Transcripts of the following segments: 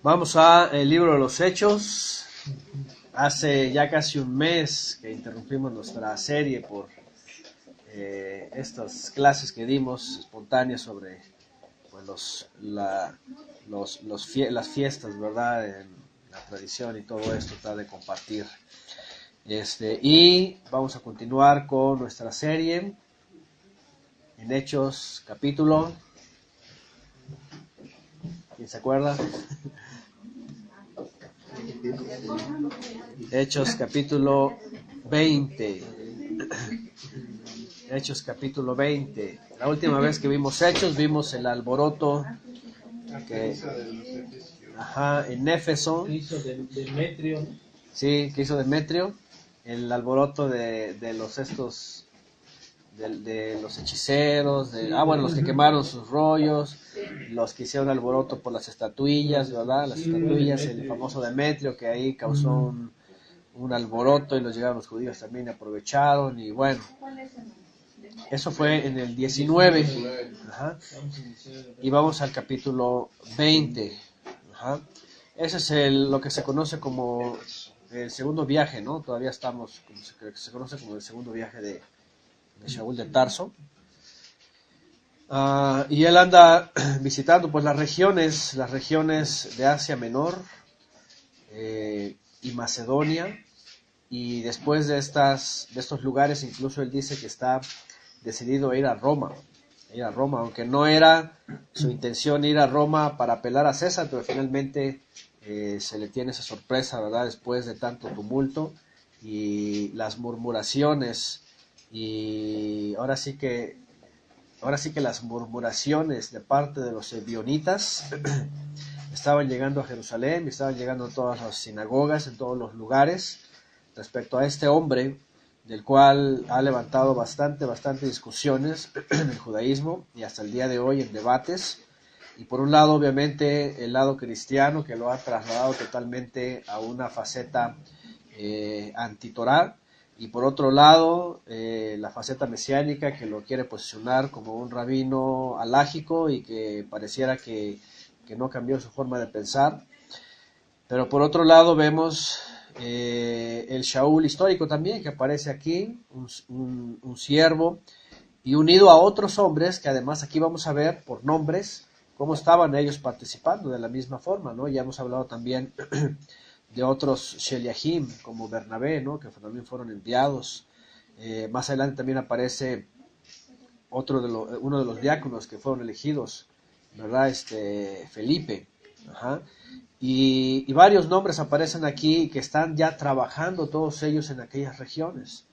Vamos a el libro de los Hechos. Hace ya casi un mes que interrumpimos nuestra serie por estas clases que dimos espontáneas sobre pues, las fiestas, ¿verdad? En la tradición y todo esto, tratar de compartir. Y vamos a continuar con nuestra serie en Hechos capítulo. ¿Quién se acuerda? Hechos capítulo 20. Hechos capítulo 20. La última vez que vimos Hechos, vimos el alboroto en Éfeso. ¿Qué hizo Demetrio? Sí, que hizo Demetrio. El alboroto de los de los hechiceros, los que quemaron sus rollos, los que hicieron alboroto por las estatuillas, ¿verdad? Las estatuillas, el famoso Demetrio, que ahí causó un alboroto y los llegaron los judíos también y aprovecharon, y bueno, eso fue en el 19. Y vamos al capítulo 20. Ese es lo que se conoce como el segundo viaje, ¿no? Todavía estamos, se conoce como el segundo viaje de Shaul de Tarso. Y él anda visitando pues las regiones de Asia Menor y Macedonia, y después de estos lugares incluso él dice que está decidido a ir a Roma, aunque no era su intención ir a Roma para apelar a César, pero finalmente se le tiene esa sorpresa, ¿verdad? Después de tanto tumulto y las murmuraciones, y ahora sí que las murmuraciones de parte de los ebionitas estaban llegando a Jerusalén, estaban llegando a todas las sinagogas, en todos los lugares, respecto a este hombre, del cual ha levantado bastante discusiones en el judaísmo y hasta el día de hoy en debates. Y por un lado, obviamente, el lado cristiano, que lo ha trasladado totalmente a una faceta antitorá, y por otro lado, la faceta mesiánica, que lo quiere posicionar como un rabino halágico y que pareciera que no cambió su forma de pensar. Pero por otro lado vemos el Shaul histórico también, que aparece aquí, un siervo, y unido a otros hombres, que además aquí vamos a ver por nombres cómo estaban ellos participando de la misma forma, ¿no? Ya hemos hablado también de otros Sheliahim, como Bernabé, ¿no? Que también fueron enviados. Más adelante también aparece uno de los diáconos que fueron elegidos, ¿verdad? Felipe. Y varios nombres aparecen aquí que están ya trabajando todos ellos en aquellas regiones.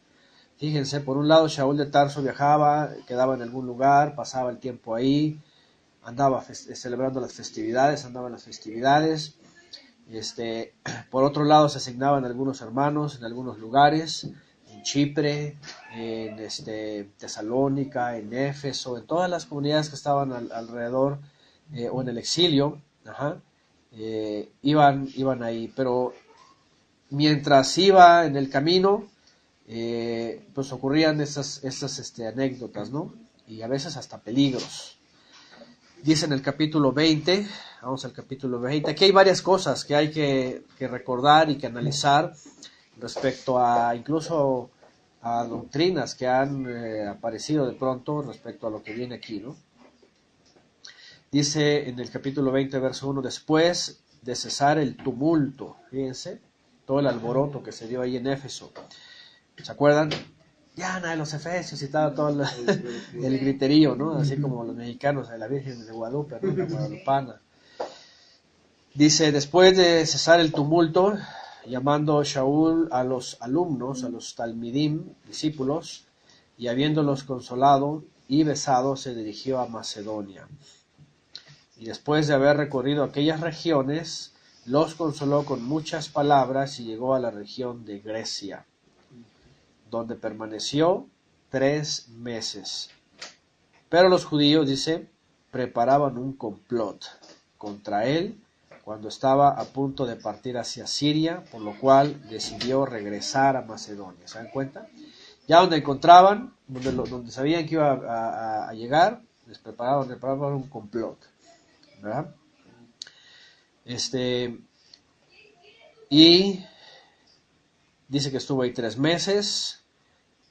Fíjense, por un lado Shaul de Tarso viajaba, quedaba en algún lugar, pasaba el tiempo ahí, andaba celebrando las festividades, por otro lado se asignaban algunos hermanos en algunos lugares, en Chipre, en Tesalónica, en Éfeso, en todas las comunidades que estaban alrededor, o en el exilio, iban ahí. Pero mientras iba en el camino, pues ocurrían estas anécdotas, ¿no? Y a veces hasta peligros. Dice en el capítulo 20, vamos al capítulo 20, aquí hay varias cosas que hay que recordar y que analizar respecto a incluso a doctrinas que han aparecido de pronto respecto a lo que viene aquí, ¿no? Dice en el capítulo 20, verso 1, después de cesar el tumulto, fíjense, todo el alboroto que se dio ahí en Éfeso. ¿Se acuerdan? Diana de los Efesios y todo el griterío, ¿no? Así como los mexicanos de la Virgen de Guadalupe, ¿no? La guadalupana. Dice, después de cesar el tumulto, llamando Shaul a los alumnos, a los talmidim, discípulos, y habiéndolos consolado y besado, se dirigió a Macedonia. Y después de haber recorrido aquellas regiones, los consoló con muchas palabras y llegó a la región de Grecia, donde permaneció 3 meses. Pero los judíos, dice, preparaban un complot contra él cuando estaba a punto de partir hacia Siria, por lo cual decidió regresar a Macedonia. ¿Se dan cuenta? Ya donde encontraban, donde sabían que iba a llegar, les preparaban un complot, ¿verdad? Y dice que estuvo ahí 3 meses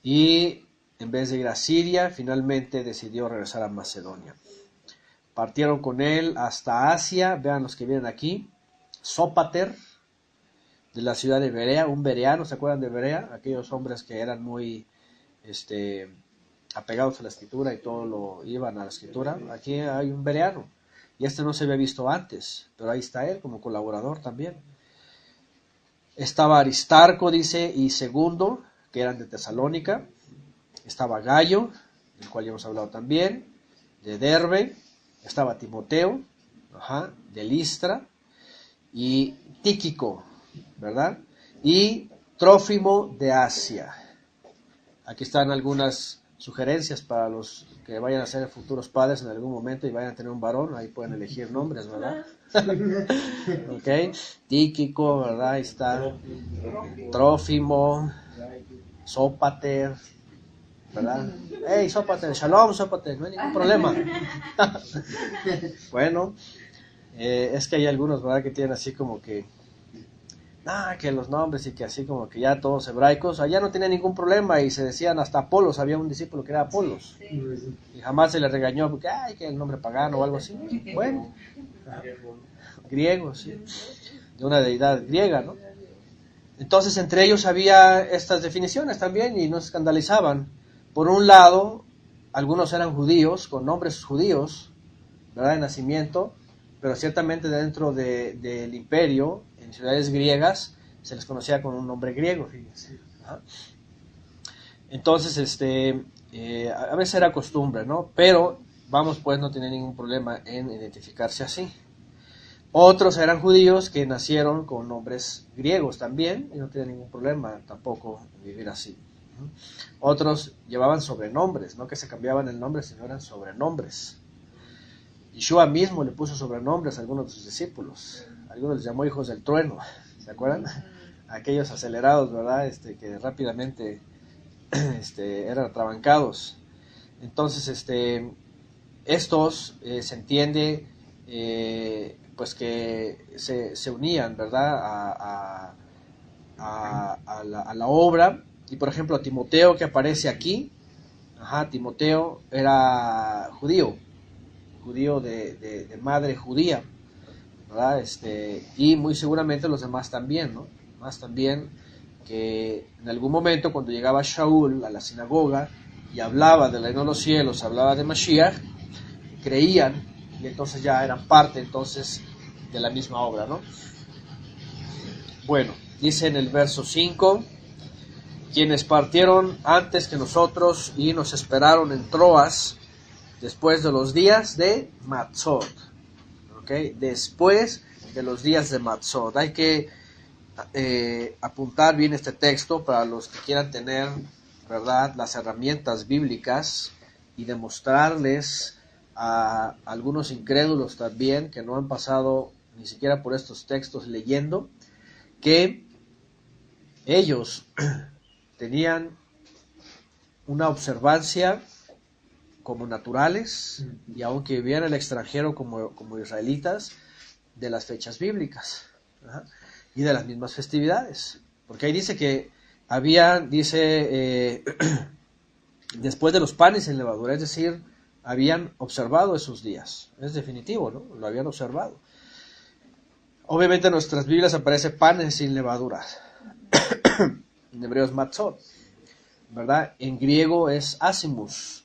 y en vez de ir a Siria, finalmente decidió regresar a Macedonia. Partieron con él hasta Asia, vean los que vienen aquí, Sópater, de la ciudad de Berea, un bereano, ¿se acuerdan de Berea? Aquellos hombres que eran muy apegados a la escritura y todo lo iban a la escritura. Aquí hay un bereano, y no se había visto antes, pero ahí está él como colaborador también. Estaba Aristarco, dice, y Segundo, que eran de Tesalónica. Estaba Gallo, del cual ya hemos hablado también, de Derbe. Estaba Timoteo, de Listra, y Tíquico, ¿verdad? Y Trófimo de Asia. Aquí están algunas sugerencias para los que vayan a ser futuros padres en algún momento y vayan a tener un varón. Ahí pueden elegir nombres, ¿verdad? Ok, Tíquico, ¿verdad? Ahí está Trófimo, Sópater, ¿verdad? Hey, Sópater, shalom, Sópater, no hay ningún problema. Bueno, es que hay algunos, ¿verdad?, que tienen así como que que los nombres y que así como que ya todos hebraicos, allá no tenía ningún problema y se decían hasta Apolos, había un discípulo que era Apolos y jamás se le regañó porque que el nombre pagano o algo así. Bueno, griego, sí, de una deidad griega, ¿no? Entonces entre ellos había estas definiciones también y no se escandalizaban. Por un lado, algunos eran judíos con nombres judíos, ¿verdad?, de nacimiento, pero ciertamente dentro del imperio, en ciudades griegas, se les conocía con un nombre griego, fíjense. Entonces, a veces era costumbre, ¿no? Pero, vamos, pues no tiene ningún problema en identificarse así. Otros eran judíos que nacieron con nombres griegos también, y no tiene ningún problema tampoco vivir así. Otros llevaban sobrenombres, no que se cambiaban el nombre, sino eran sobrenombres. Yeshua mismo le puso sobrenombres a algunos de sus discípulos. Algunos les llamó hijos del trueno, ¿se acuerdan? Aquellos acelerados, ¿verdad? Que rápidamente eran atrabancados. Entonces, estos se entiende pues que se unían, ¿verdad?, a la obra. Y por ejemplo, Timoteo, que aparece aquí, Timoteo era judío de madre judía, ¿verdad? Y muy seguramente los demás también, ¿no? Más también que en algún momento cuando llegaba Shaul a la sinagoga y hablaba del reino de los cielos, hablaba de Mashiach, creían y entonces ya eran parte entonces de la misma obra, ¿no? Bueno, dice en el verso 5, quienes partieron antes que nosotros y nos esperaron en Troas, después de los días de Matzot, ¿okay? Después de los días de Matzot. Hay que apuntar bien este texto para los que quieran tener, ¿verdad?, las herramientas bíblicas y demostrarles a algunos incrédulos también que no han pasado ni siquiera por estos textos leyendo, que ellos tenían una observancia como naturales, y aunque vivían en el extranjero como israelitas, de las fechas bíblicas y de las mismas festividades, porque ahí dice que habían, después de los panes en levadura, es decir, habían observado esos días, es definitivo, ¿no? Lo habían observado. Obviamente en nuestras Biblias aparece panes sin levadura, en hebreo es matzot, ¿verdad? En griego es ásimos,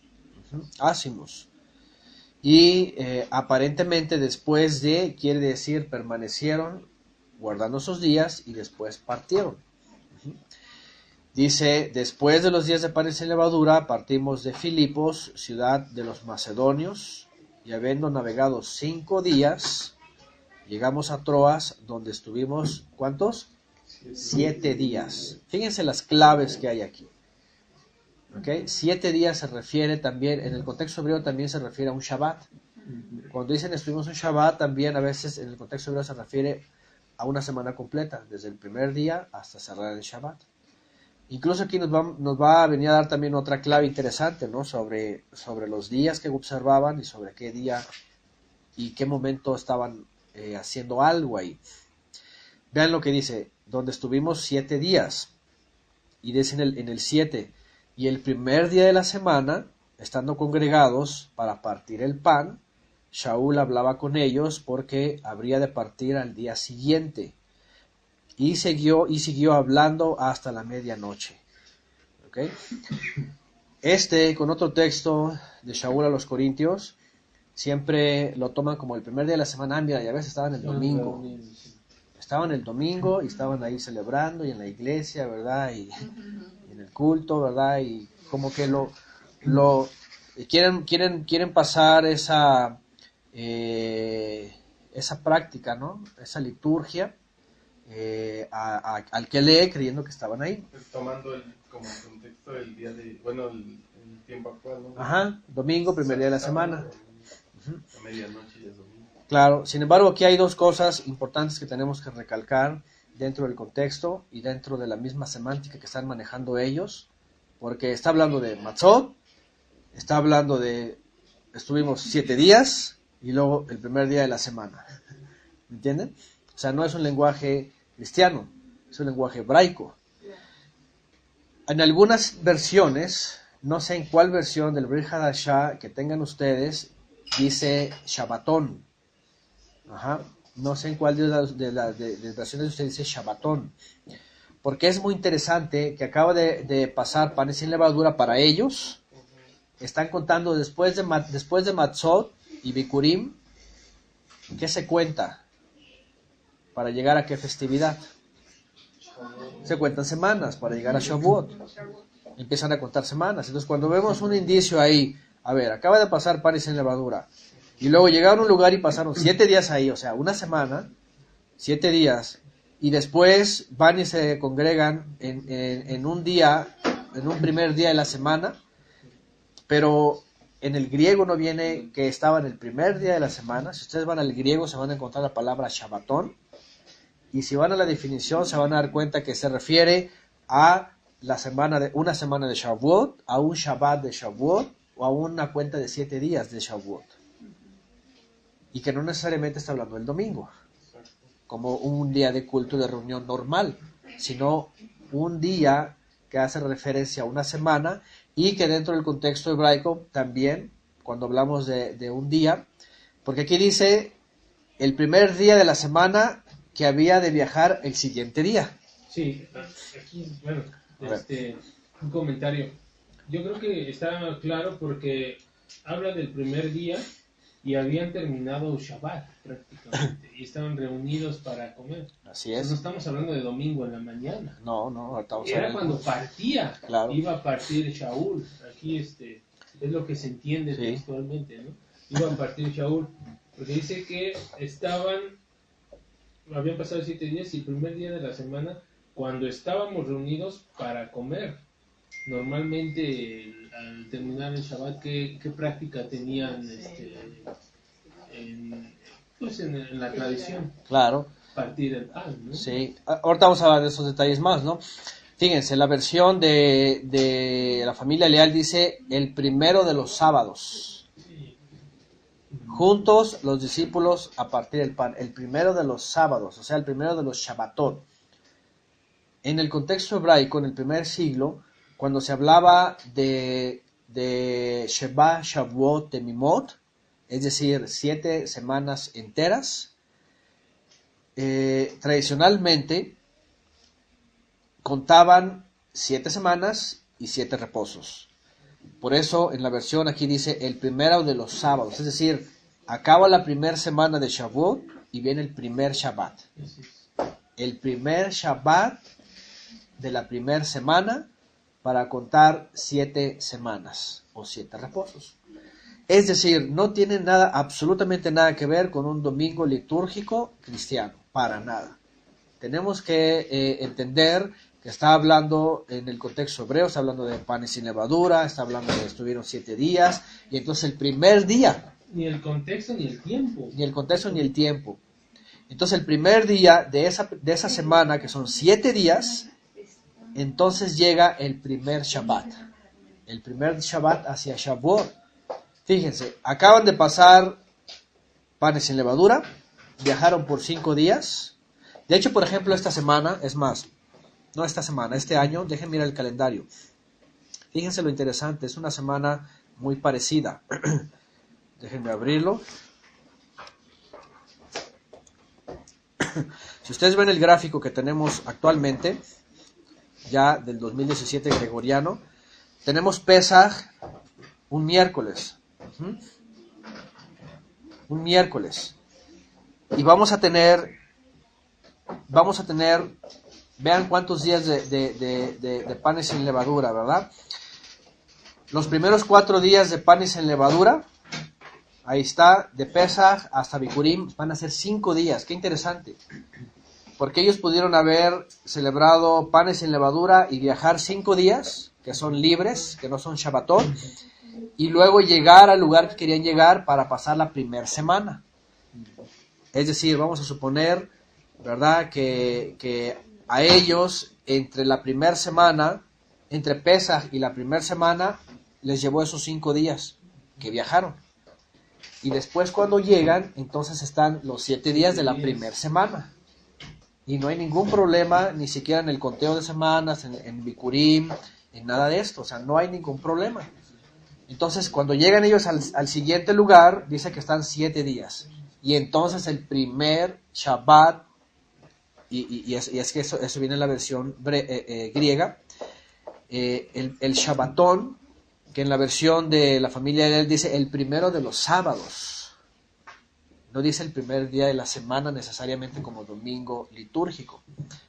y aparentemente después de, quiere decir, permanecieron guardando sus días y después partieron. Dice, después de los días de panes sin levadura, partimos de Filipos, ciudad de los macedonios, y habiendo navegado 5 días, llegamos a Troas, donde estuvimos, ¿cuántos? 7 días. Fíjense las claves que hay aquí. ¿Okay? 7 días se refiere también, en el contexto hebreo también se refiere a un Shabbat. Cuando dicen estuvimos un Shabbat, también a veces en el contexto hebreo se refiere a una semana completa, desde el primer día hasta cerrar el Shabbat. Incluso aquí nos va a venir a dar también otra clave interesante, ¿no? Sobre los días que observaban y sobre qué día y qué momento estaban haciendo algo ahí. Vean lo que dice, donde estuvimos 7 días. Y dice en el 7, y el primer día de la semana, estando congregados para partir el pan, Shaul hablaba con ellos porque habría de partir al día siguiente. Y siguió hablando hasta la medianoche. ¿Okay? Con otro texto de Shaul a los Corintios, siempre lo toman como el primer día de la semana. Ah, mira, ya ves, estaban el domingo. Estaban el domingo y estaban ahí celebrando y en la iglesia, ¿verdad? Y en el culto, ¿verdad? Y como que quieren pasar esa práctica, ¿no? Esa liturgia al que lee creyendo que estaban ahí. Pues tomando como contexto el día de, el tiempo actual, ¿no? Ajá, domingo, primer día de la semana. A medianoche ya es domingo. Claro, sin embargo, aquí hay dos cosas importantes que tenemos que recalcar dentro del contexto y dentro de la misma semántica que están manejando ellos, porque está hablando de Matzot, está hablando de, estuvimos 7 días y luego el primer día de la semana, ¿me entienden? O sea, no es un lenguaje cristiano, es un lenguaje hebraico. En algunas versiones, no sé en cuál versión del Brit Hadashah que tengan ustedes, dice Shabbatón. Ajá. No sé en cuál de las versiones usted dice Shabbatón, porque es muy interesante que acaba de pasar panes sin levadura para ellos. Están contando después de Matzot y Bikurim, ¿qué se cuenta? ¿Para llegar a qué festividad? Se cuentan semanas para llegar a Shavuot. Empiezan a contar semanas. Entonces cuando vemos un indicio ahí, a ver, acaba de pasar panes sin levadura, y luego llegaron a un lugar y pasaron 7 días ahí, o sea, una semana, 7 días, y después van y se congregan en un día, en un primer día de la semana, pero en el griego no viene que estaba en el primer día de la semana. Si ustedes van al griego se van a encontrar la palabra Shabbatón, y si van a la definición se van a dar cuenta que se refiere a una semana de Shavuot, a un Shabbat de Shavuot, o a una cuenta de 7 días de Shavuot. Y que no necesariamente está hablando del domingo, como un día de culto, de reunión normal, sino un día que hace referencia a una semana y que dentro del contexto hebraico también, cuando hablamos de un día, porque aquí dice el primer día de la semana que había de viajar el siguiente día. Sí, aquí, un comentario. Yo creo que está claro porque habla del primer día y habían terminado Shabbat prácticamente y estaban reunidos para comer. Así es. No estamos hablando de domingo en la mañana. No, estamos Era cuando partía, claro. Iba a partir Shaul. Aquí es lo que se entiende textualmente, ¿no? Iba a partir Shaul, porque dice que habían pasado 7 días y el primer día de la semana, cuando estábamos reunidos para comer. Normalmente al terminar el Shabbat, ¿qué práctica tenían en la tradición? Claro. Partir el pan, ¿no? Sí, ahorita vamos a hablar de esos detalles más, ¿no? Fíjense, la versión de la familia Leal dice el primero de los sábados. Sí. Juntos los discípulos a partir del pan, el primero de los sábados, o sea, el primero de los Shabbatot. En el contexto hebraico, en el primer siglo, cuando se hablaba de Sheba, Shavuot, Temimot, es decir, 7 semanas enteras, tradicionalmente contaban 7 semanas y 7 reposos. Por eso en la versión aquí dice el primero de los sábados, es decir, acaba la primera semana de Shavuot y viene el primer Shabbat. El primer Shabbat de la primera semana para contar 7 semanas o 7 reposos. Es decir, no tiene nada, absolutamente nada que ver con un domingo litúrgico cristiano, para nada. Tenemos que entender que está hablando en el contexto hebreo, está hablando de panes sin levadura, está hablando de estuvieron 7 días, y entonces el primer día. Ni el contexto ni el tiempo. Ni el contexto ni el tiempo. Entonces el primer día de esa semana, que son 7 días, entonces llega el primer Shabbat. El primer Shabbat hacia Shavuot. Fíjense, acaban de pasar panes sin levadura, viajaron por 5 días. De hecho, por ejemplo, esta semana, es más, no esta semana, este año, dejen mirar el calendario. Fíjense lo interesante, es una semana muy parecida. Déjenme abrirlo. Si ustedes ven el gráfico que tenemos actualmente, ya del 2017 gregoriano, tenemos Pesaj un miércoles. Un miércoles. Y vamos a tener, vean cuántos días de panes sin levadura, ¿verdad? Los primeros 4 días de panes sin levadura, ahí está, de Pesaj hasta Bikurim, van a ser 5 días. Qué interesante. Porque ellos pudieron haber celebrado panes sin levadura y viajar 5 días, que son libres, que no son Shabbatot, y luego llegar al lugar que querían llegar para pasar la primera semana. Es decir, vamos a suponer, ¿verdad?, que a ellos, entre la primera semana, entre Pesaj y la primera semana, les llevó esos 5 días que viajaron. Y después cuando llegan, entonces están los 7 días de la primera semana. Y no hay ningún problema, ni siquiera en el conteo de semanas, en Bikurim, en nada de esto. O sea, no hay ningún problema. Entonces, cuando llegan ellos al siguiente lugar, dice que están 7 días. Y entonces el primer Shabbat, y es que eso viene en la versión griega, el Shabbatón, que en la versión de la familia de él dice el primero de los sábados. No dice el primer día de la semana necesariamente como domingo litúrgico,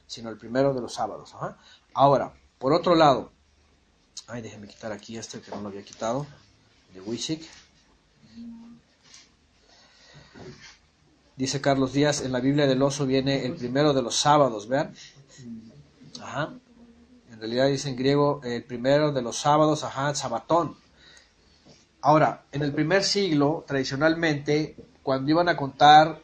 sino el primero de los sábados. Ajá. Ahora, por otro lado, déjenme quitar aquí este que no lo había quitado, de Wishik. Dice Carlos Díaz, en la Biblia del Oso viene el primero de los sábados, vean. Ajá. En realidad dice en griego el primero de los sábados, Sabatón. Ahora, en el primer siglo, tradicionalmente, cuando iban a contar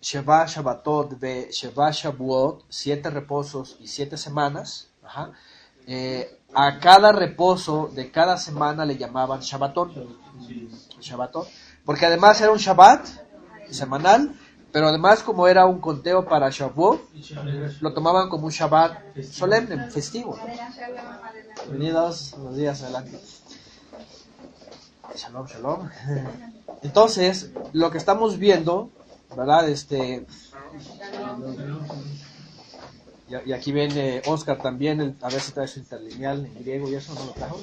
Sheva Shabbatot ve Sheva Shavuot, 7 reposos y 7 semanas, a cada reposo de cada semana le llamaban Shabbatón. Shabbatón. Porque además era un Shabbat semanal, pero además como era un conteo para Shavuot, lo tomaban como un Shabbat solemne, festivo. Bienvenidos, buenos días, adelante. Shalom, shalom. Entonces, lo que estamos viendo, ¿verdad? Y aquí viene Oscar también, a ver si trae su interlineal en griego y eso, ¿no lo trajo?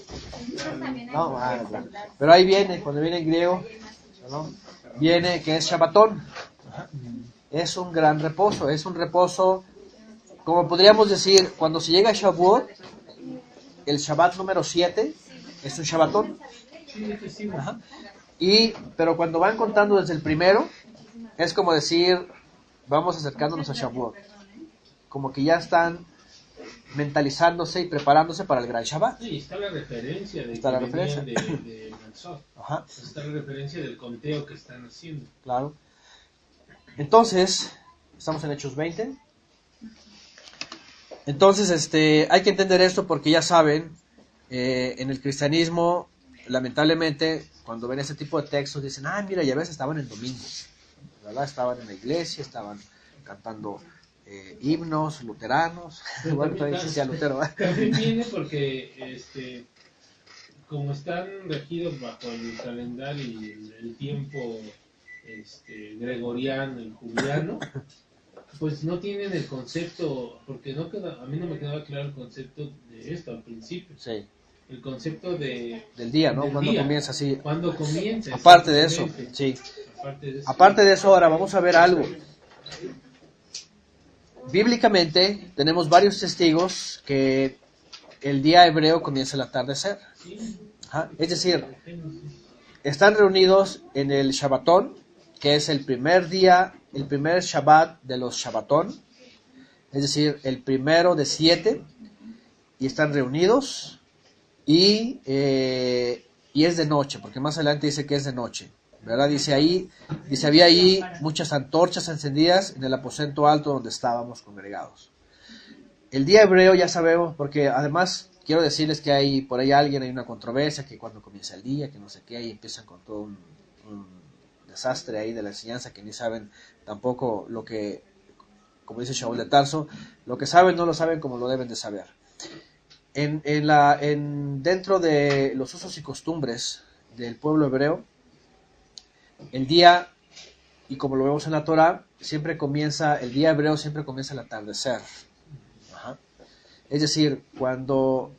No, claro. Pero ahí viene, cuando viene en griego, ¿no? Viene que es Shabbatón. Es un gran reposo, es un reposo, como podríamos decir, cuando se llega a Shavuot, el Shabbat número 7 es un Shabbatón. Pero cuando van contando desde el primero, es como decir, vamos acercándonos a Shavuot. Como que ya están mentalizándose y preparándose para el gran Shabbat. Sí, está la referencia de está la referencia de Matzot. Está la referencia del conteo que están haciendo. Claro. Entonces, estamos en Hechos 20. Entonces, hay que entender esto porque ya saben, en el cristianismo, lamentablemente, cuando ven ese tipo de textos, dicen, mira, ya ves, estaban en domingo, ¿verdad? Estaban en la iglesia, estaban cantando himnos luteranos. Bueno, todavía existía Lutero, ¿verdad? También viene porque, como están regidos bajo el calendario y el tiempo gregoriano y juliano, pues no tienen el concepto, porque a mí no me quedaba claro el concepto de esto al principio. Sí. El concepto del día, ¿no? Cuando día. Comienza, sí. Cuando comienza. Aparte de eso, sí. Aparte de eso, ahora vamos a ver algo. Bíblicamente tenemos varios testigos que el día hebreo comienza al atardecer. Es decir, están reunidos en el Shabbatón, que es el primer día, el primer Shabbat de los Shabbatón, es decir, el primero de 7, y están reunidos, y es de noche, porque más adelante dice que es de noche, ¿verdad? Había ahí muchas antorchas encendidas en el aposento alto donde estábamos congregados. El día hebreo ya sabemos, porque además quiero decirles que hay por ahí hay una controversia, que cuando comienza el día, que no sé qué, y empiezan con todo un desastre ahí de la enseñanza, que ni saben tampoco lo que, como dice Shaul de Tarso, lo que saben no lo saben como lo deben de saber. Dentro de los usos y costumbres del pueblo hebreo, el día, y como lo vemos en la Torah, el día hebreo siempre comienza al atardecer. Ajá. Es decir,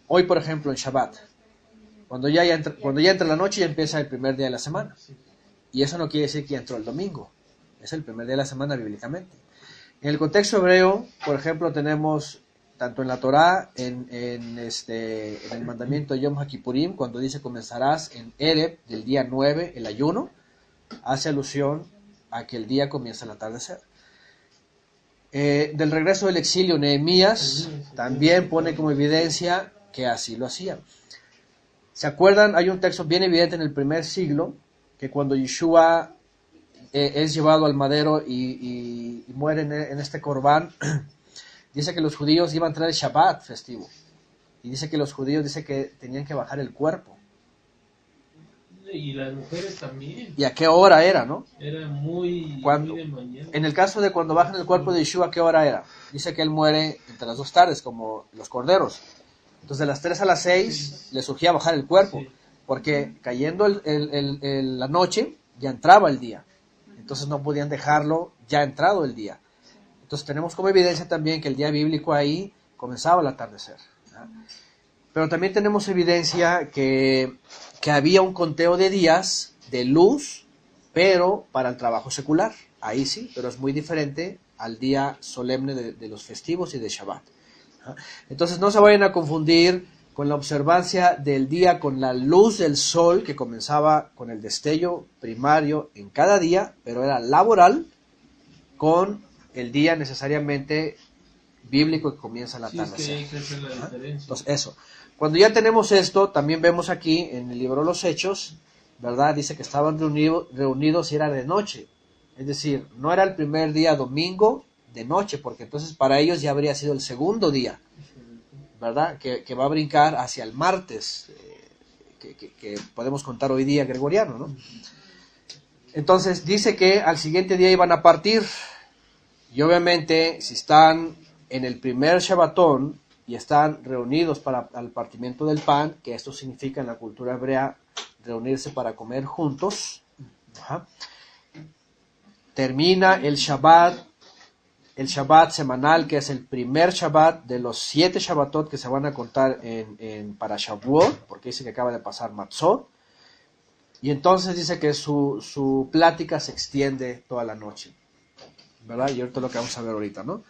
hoy por ejemplo en Shabbat, cuando ya entra la noche ya empieza el primer día de la semana. Y eso no quiere decir que ya entró el domingo, es el primer día de la semana bíblicamente. En el contexto hebreo, por ejemplo, tenemos tanto en la Torá, en el mandamiento de Yom HaKippurim, cuando dice comenzarás en Ereb del día 9, el ayuno, hace alusión a que el día comienza al atardecer. Del regreso del exilio, Nehemías también pone como evidencia que así lo hacían. ¿Se acuerdan? Hay un texto bien evidente en el primer siglo, que cuando Yeshua es llevado al madero y muere en este corbán, dice que los judíos iban a traer el Shabbat festivo. Y dice que los judíos tenían que bajar el cuerpo. Y las mujeres también. ¿Y a qué hora era, no? Era muy de mañana. En el caso de cuando bajan el cuerpo de Yeshua, ¿a qué hora era? Dice que él muere entre las 2 tardes, como los corderos. Entonces de las 3 a las 6 le surgía bajar el cuerpo, porque cayendo la noche, ya entraba el día. Entonces no podían dejarlo ya entrado el día. Entonces tenemos como evidencia también que el día bíblico ahí comenzaba al atardecer, ¿no? Pero también tenemos evidencia que había un conteo de días de luz, pero para el trabajo secular. Ahí sí, pero es muy diferente al día solemne de los festivos y de Shabbat. Entonces no se vayan a confundir con la observancia del día con la luz del sol, que comenzaba con el destello primario en cada día, pero era laboral, con el día necesariamente bíblico que comienza al atardecer. Es que hay que hacer la diferencia. Entonces eso. Cuando ya tenemos esto, también vemos aquí en el libro de los Hechos, ¿verdad? Dice que estaban reunidos y era de noche. Es decir, no era el primer día domingo de noche, porque entonces para ellos ya habría sido el segundo día, ¿verdad? Que va a brincar hacia el martes, que podemos contar hoy día gregoriano, ¿no? Entonces dice que al siguiente día iban a partir, y obviamente si están en el primer Shabbatón y están reunidos para el partimiento del pan, que esto significa en la cultura hebrea reunirse para comer juntos, ¿ajá? Termina el Shabbat semanal, que es el primer Shabbat de los 7 Shabbatot que se van a contar para Shavuot, porque dice que acaba de pasar Matzot, y entonces dice que su plática se extiende toda la noche, ¿verdad? Y ahorita lo que vamos a ver ahorita, ¿no?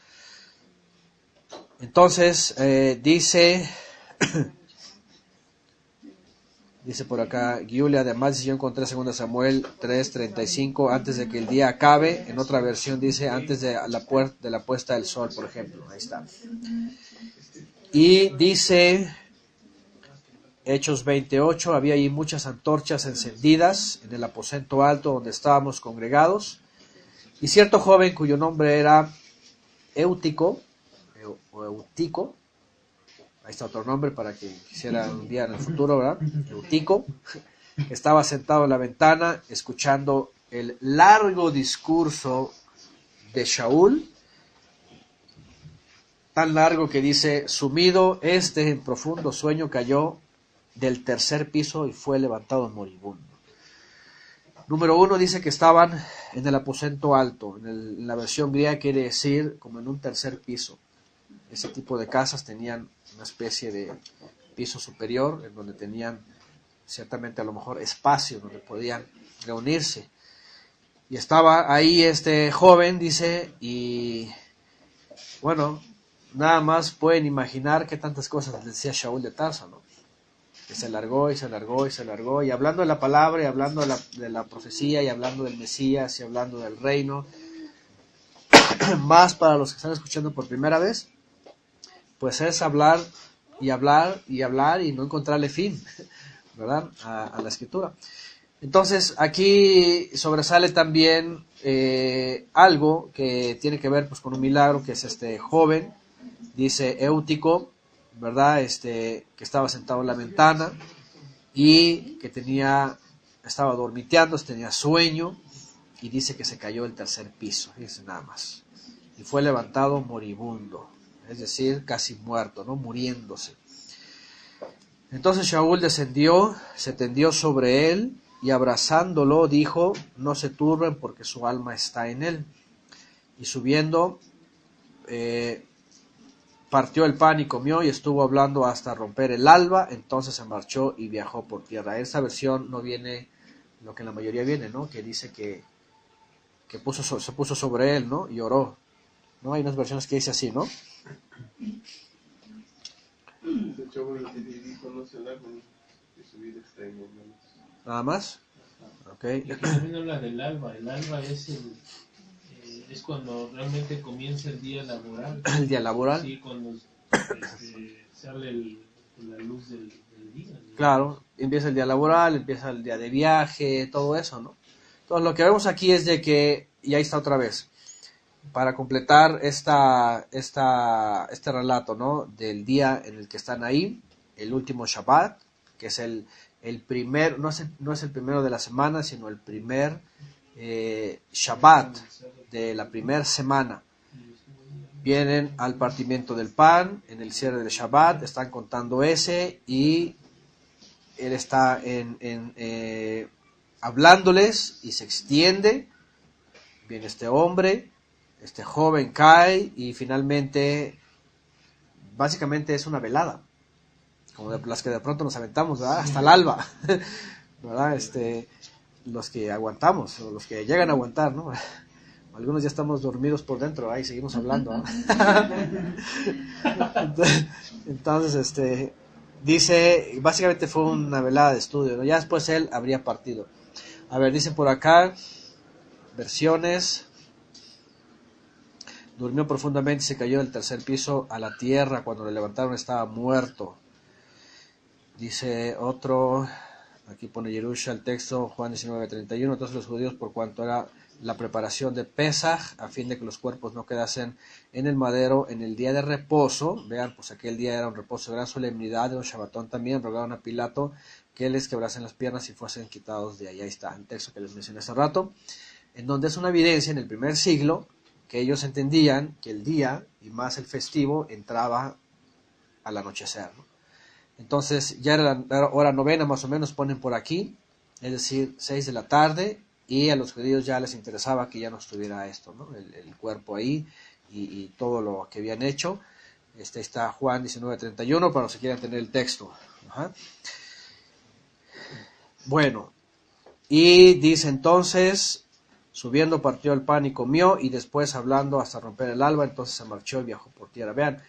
Entonces, dice por acá, Giulia, además yo encontré 2 Samuel 3:35, antes de que el día acabe. En otra versión dice antes de la puesta del sol, por ejemplo. Ahí está. Y dice Hechos 28, había ahí muchas antorchas encendidas en el aposento alto donde estábamos congregados. Y cierto joven cuyo nombre era Eutico, ahí está otro nombre para que quisiera un día en el futuro, ¿verdad? Eutico, estaba sentado en la ventana escuchando el largo discurso de Shaul, tan largo que dice, sumido en profundo sueño cayó del 3er piso y fue levantado moribundo. Número 1 dice que estaban en el aposento alto, en la versión griega quiere decir como en un 3er piso. Ese tipo de casas tenían una especie de piso superior en donde tenían ciertamente a lo mejor espacio donde podían reunirse. Y estaba ahí este joven, dice, y bueno, nada más pueden imaginar qué tantas cosas le decía Shaul de Tarso, ¿no? Que se alargó y se alargó y se alargó, y hablando de la palabra, y hablando de la profecía, y hablando del Mesías, y hablando del reino, más para los que están escuchando por primera vez, pues es hablar y hablar y hablar y no encontrarle fin, ¿verdad? A la escritura. Entonces aquí sobresale también algo que tiene que ver pues con un milagro, que es este joven, dice Éutico, ¿verdad? Que estaba sentado en la ventana y que estaba dormiteando, tenía sueño, y dice que se cayó del tercer piso, dice nada más, y fue levantado moribundo, es decir, casi muerto, ¿no? Muriéndose. Entonces Shaul descendió, se tendió sobre él, y abrazándolo dijo: no se turben, porque su alma está en él. Y subiendo, partió el pan y comió, y estuvo hablando hasta romper el alba. Entonces se marchó y viajó por tierra. Esta versión no viene lo que en la mayoría viene, ¿no? Que dice que se puso sobre él, ¿no? Y oró, ¿no? Hay unas versiones que dice así, ¿no? De hecho, el dijo: no se laven, que su vida está en él. Nada más. Ok. Y aquí también habla del alba. El alba es cuando realmente comienza el día laboral. El día laboral. Sí, cuando sale la luz del día. ¿No? Claro, empieza el día laboral, empieza el día de viaje, todo eso, ¿no? Entonces lo que vemos aquí es de que, y ahí está otra vez, para completar este relato, ¿no? Del día en el que están ahí, el último Shabbat, que es el primer, no es el primero de la semana, sino el primer Shabbat de la primera semana. Vienen al partimiento del pan, en el cierre del Shabbat, están contando ese, y él está hablándoles, y se extiende. Viene este hombre, este joven cae, y finalmente, básicamente es una velada, como de las que de pronto nos aventamos, ¿verdad? Hasta el alba, ¿verdad? Los que aguantamos, o los que llegan a aguantar, ¿no? Algunos ya estamos dormidos por dentro, ahí seguimos hablando, ¿no? Entonces, dice, básicamente fue una velada de estudio, ¿no? Ya después él habría partido. A ver, dicen por acá, versiones: durmió profundamente y se cayó del tercer piso a la tierra, cuando le levantaron estaba muerto. Dice otro, aquí pone Yerusha el texto, Juan 19:31, entonces los judíos, por cuanto era la preparación de Pesaj, a fin de que los cuerpos no quedasen en el madero en el día de reposo, vean, pues aquel día era un reposo de gran solemnidad, de un Shabbatón también, rogaron a Pilato que les quebrasen las piernas y fuesen quitados de ahí. Ahí está el texto que les mencioné hace rato, en donde es una evidencia en el primer siglo que ellos entendían que el día, y más el festivo, entraba al anochecer, ¿no? Entonces ya era la hora novena más o menos, ponen por aquí, es decir, 6 de la tarde, y a los judíos ya les interesaba que ya no estuviera esto, ¿no? El cuerpo ahí, y todo lo que habían hecho. Está Juan 19:31, para los que quieran tener el texto. Ajá. Bueno, y dice entonces: subiendo partió el pan y comió, y después hablando hasta romper el alba, entonces se marchó y viajó por tierra. Vean,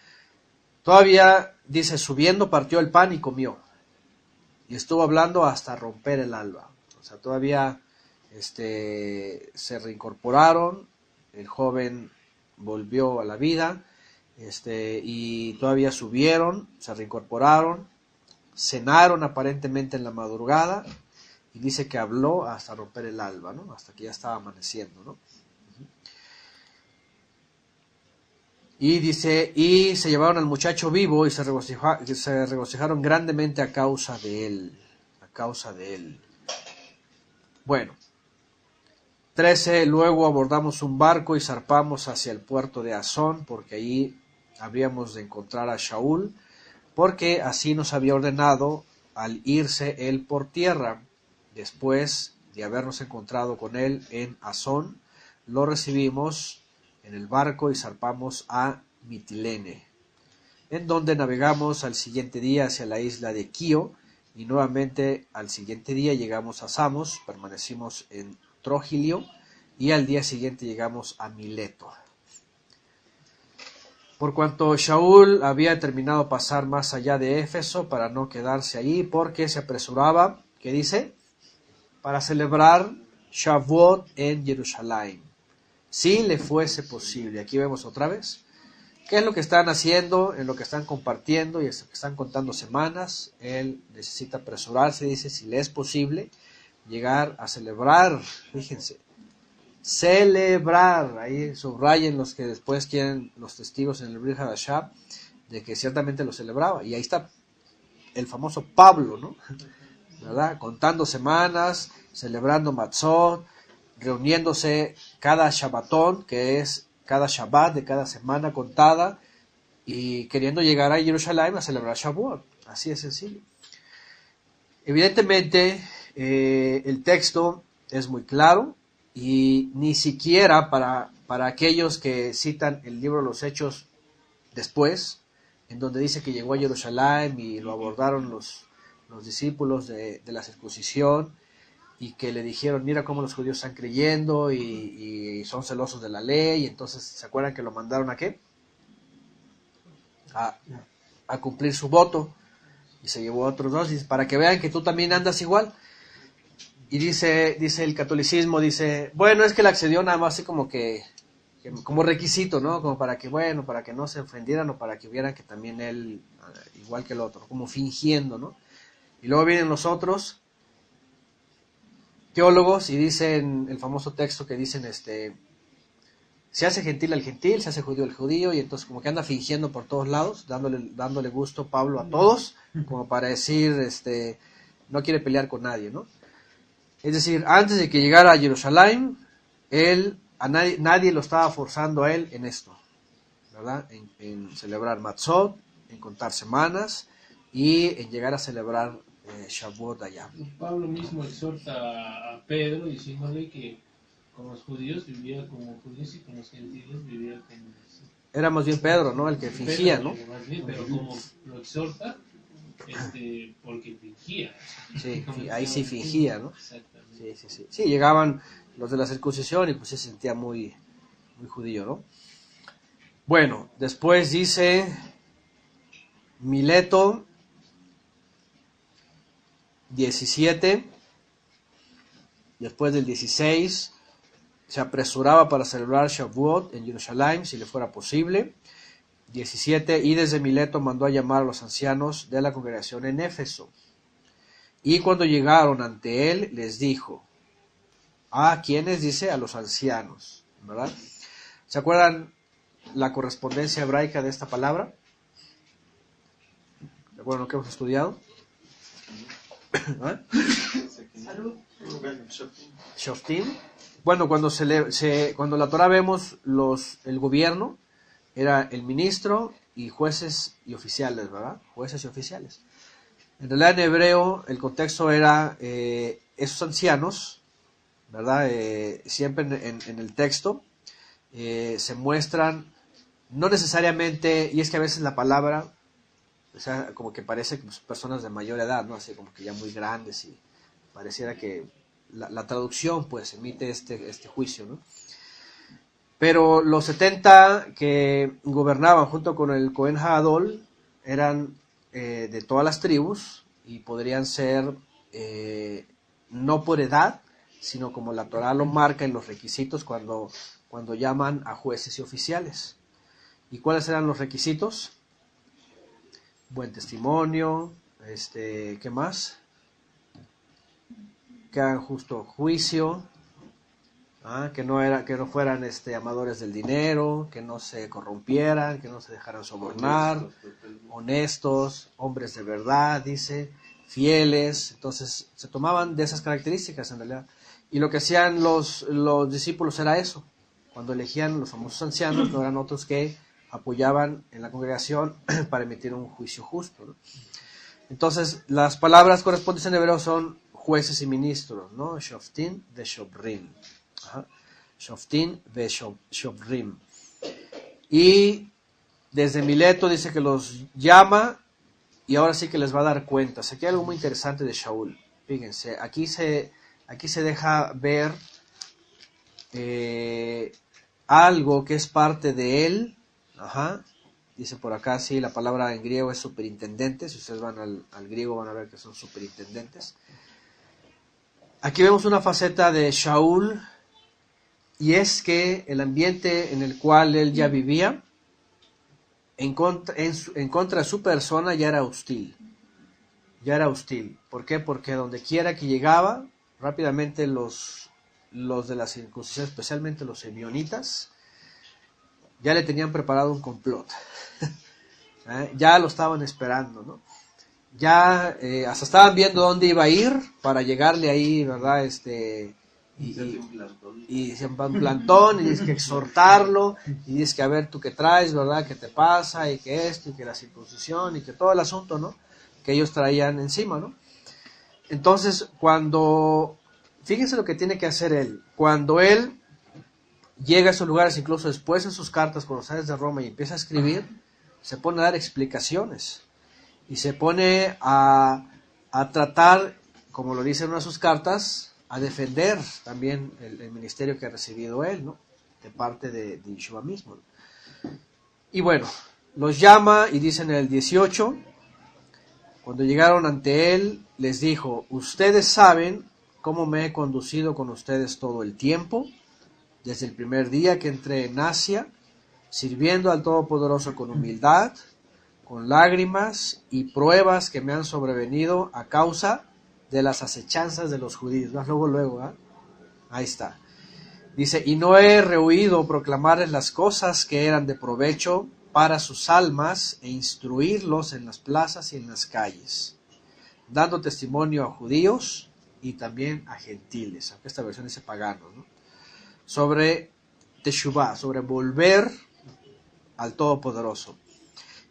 todavía dice: subiendo partió el pan y comió, y estuvo hablando hasta romper el alba. O sea, todavía se reincorporaron, el joven volvió a la vida, y todavía subieron, se reincorporaron, cenaron aparentemente en la madrugada, y dice que habló hasta romper el alba, ¿no? Hasta que ya estaba amaneciendo, ¿no? Y dice, y se llevaron al muchacho vivo, y se regocijaron grandemente a causa de él. Bueno, 13, luego abordamos un barco y zarpamos hacia el puerto de Asón, porque allí habríamos de encontrar a Shaul, porque así nos había ordenado al irse él por tierra. Después de habernos encontrado con él en Asón, lo recibimos en el barco y zarpamos a Mitilene, en donde navegamos al siguiente día hacia la isla de Quío, y nuevamente al siguiente día llegamos a Samos, permanecimos en Trogilio, y al día siguiente llegamos a Mileto. Por cuanto Shaul había determinado pasar más allá de Éfeso para no quedarse allí, porque se apresuraba, ¿qué dice? Para celebrar Shavuot en Jerusalén, si le fuese posible. Aquí vemos otra vez qué es lo que están haciendo, en lo que están compartiendo, y es que están contando semanas. Él necesita apresurarse, dice, si le es posible, llegar a celebrar, fíjense, celebrar. Ahí subrayen los que después quieren los testigos en el Brit Hadashah de que ciertamente lo celebraba. Y ahí está el famoso Pablo, ¿no? ¿Verdad? Contando semanas, celebrando Matzot, reuniéndose cada Shabbatón, que es cada Shabbat de cada semana contada, y queriendo llegar a Jerusalén a celebrar Shavuot. Así de sencillo. Evidentemente, el texto es muy claro, y ni siquiera para aquellos que citan el libro de los Hechos después, en donde dice que llegó a Jerusalén y lo abordaron los discípulos de la circuncisión, y que le dijeron, mira cómo los judíos están creyendo y son celosos de la ley, y entonces, ¿se acuerdan que lo mandaron a qué? A cumplir su voto, y se llevó a otros dos, para que vean que tú también andas igual. Y dice el catolicismo, dice, bueno, es que él accedió nada más así como requisito, ¿no? Como para que, bueno, para que no se ofendieran o para que vieran que también él, igual que el otro, como fingiendo, ¿no? Y luego vienen los otros teólogos y dicen el famoso texto que dicen, se hace gentil al gentil, se hace judío al judío, y entonces como que anda fingiendo por todos lados, dándole gusto Pablo a todos, como para decir, no quiere pelear con nadie, ¿no? Es decir, antes de que llegara a Jerusalén, nadie lo estaba forzando a él en esto, ¿verdad? En celebrar Matzot, en contar semanas y en llegar a celebrar Shavuot allá. Pablo mismo exhorta a Pedro diciéndole que con los judíos vivía como judíos y con los gentiles vivía como... Era más bien Pedro, ¿no? El que fingía, Pedro, ¿no? Más bien, pero como lo exhorta, porque fingía. Sí, ahí sí fingía, ¿no? Exactamente. Sí. Sí, llegaban los de la circuncisión y pues se sentía muy, muy judío, ¿no? Bueno, después dice Mileto 17, después del 16, se apresuraba para celebrar Shavuot en Jerusalén, si le fuera posible. 17, y desde Mileto mandó a llamar a los ancianos de la congregación en Éfeso. Y cuando llegaron ante él, les dijo, ¿a quiénes? Dice, a los ancianos, ¿verdad? ¿Se acuerdan la correspondencia hebraica de esta palabra? ¿De acuerdo a lo que hemos estudiado? Shoftim. Bueno, cuando la Torah vemos el gobierno, era el ministro y jueces y oficiales, ¿verdad? Jueces y oficiales. En realidad en hebreo el contexto era esos ancianos, ¿verdad? Siempre en el texto se muestran, no necesariamente, y es que a veces la palabra, o sea, como que parece que son personas de mayor edad, ¿no? Así como que ya muy grandes, y pareciera que la traducción pues emite este juicio, ¿no? Pero los 70 que gobernaban junto con el Cohen Hadol eran de todas las tribus, y podrían ser no por edad, sino como la Torah lo marca en los requisitos cuando llaman a jueces y oficiales. ¿Y cuáles eran los requisitos? Buen testimonio, ¿qué más? Que hagan justo juicio, que no fueran amadores del dinero, que no se corrompieran, que no se dejaran sobornar, honestos, hombres de verdad, dice, fieles. Entonces se tomaban de esas características en realidad, y lo que hacían los discípulos era eso. Cuando elegían los famosos ancianos, no eran otros que apoyaban en la congregación para emitir un juicio justo, ¿no? Entonces las palabras correspondientes en hebreo son jueces y ministros, ¿no? Shoftim de Shobrim. Shoftim ve Shobrim. Y desde Mileto dice que los llama, y ahora sí que les va a dar cuentas. Aquí hay algo muy interesante de Shaul. Fíjense, aquí se deja ver algo que es parte de él. Dice por acá, sí, la palabra en griego es superintendente. Si ustedes van al griego van a ver que son superintendentes. Aquí vemos una faceta de Shaul, y es que el ambiente en el cual él ya vivía, en contra de su persona, ya era hostil. ¿Por qué? Porque donde quiera que llegaba, rápidamente los los de la circuncisión, especialmente los simeonitas, ya le tenían preparado un complot. Ya lo estaban esperando, ¿no? Ya hasta estaban viendo dónde iba a ir para llegarle ahí, ¿verdad? Y se un plantón, y dices que exhortarlo, y dices que a ver tú qué traes, ¿verdad? ¿Qué te pasa? Y que esto, y que la circuncisión, y que todo el asunto, ¿no? Que ellos traían encima, ¿no? Entonces, fíjense lo que tiene que hacer él. Cuando él llega a esos lugares, incluso después en sus cartas, cuando sale de Roma y empieza a escribir, se pone a dar explicaciones. Y se pone a tratar, como lo dice en una de sus cartas, a defender también el ministerio que ha recibido él, ¿no? De parte de Yeshua mismo, ¿no? Y bueno, los llama y dice en el 18, cuando llegaron ante él, les dijo: ustedes saben cómo me he conducido con ustedes todo el tiempo, desde el primer día que entré en Asia, sirviendo al Todopoderoso con humildad, con lágrimas y pruebas que me han sobrevenido a causa de las acechanzas de los judíos. Luego, ¿eh? Ahí está. Dice: y no he rehuido proclamarles las cosas que eran de provecho para sus almas e instruirlos en las plazas y en las calles, dando testimonio a judíos y también a gentiles, aunque esta versión dice paganos, ¿no? Sobre Teshuvah, sobre volver al Todopoderoso,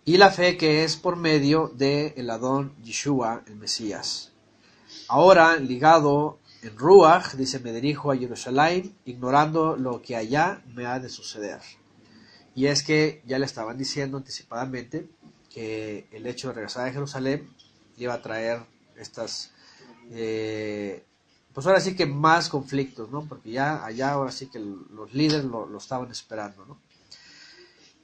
y la fe que es por medio de el Adón Yeshua, el Mesías. Ahora, ligado en Ruach, dice, me dirijo a Jerusalén, ignorando lo que allá me ha de suceder. Y es que ya le estaban diciendo anticipadamente que el hecho de regresar a Jerusalén iba a traer estas, pues ahora sí que más conflictos, ¿no? Porque ya allá ahora sí que los líderes lo estaban esperando, ¿no?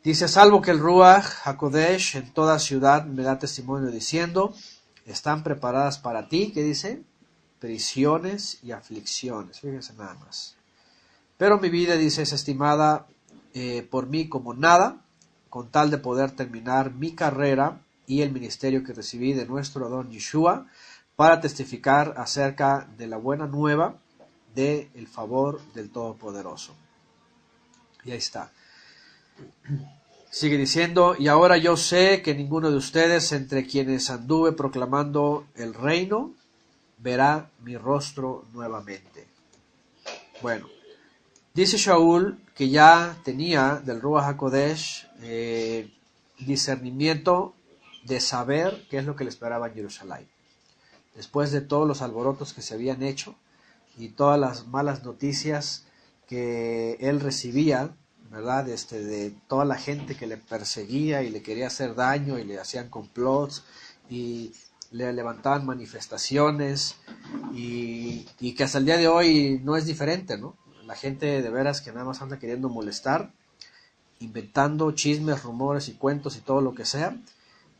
Dice: salvo que el Ruach HaKodesh en toda ciudad me da testimonio diciendo, están preparadas para ti, ¿qué dice? Prisiones y aflicciones, fíjense nada más. Pero mi vida, dice, es estimada por mí como nada, con tal de poder terminar mi carrera y el ministerio que recibí de nuestro Adón Yeshua, para testificar acerca de la buena nueva del favor del Todopoderoso. Y ahí está. Sigue diciendo: y ahora yo sé que ninguno de ustedes, entre quienes anduve proclamando el reino, verá mi rostro nuevamente. Bueno, dice Shaul que ya tenía del Ruach HaKodesh discernimiento de saber qué es lo que le esperaba en Jerusalén. Después de todos los alborotos que se habían hecho y todas las malas noticias que él recibía, ¿verdad? De toda la gente que le perseguía y le quería hacer daño y le hacían complots y le levantaban manifestaciones y que hasta el día de hoy no es diferente, ¿no? La gente de veras que nada más anda queriendo molestar, inventando chismes, rumores y cuentos y todo lo que sea.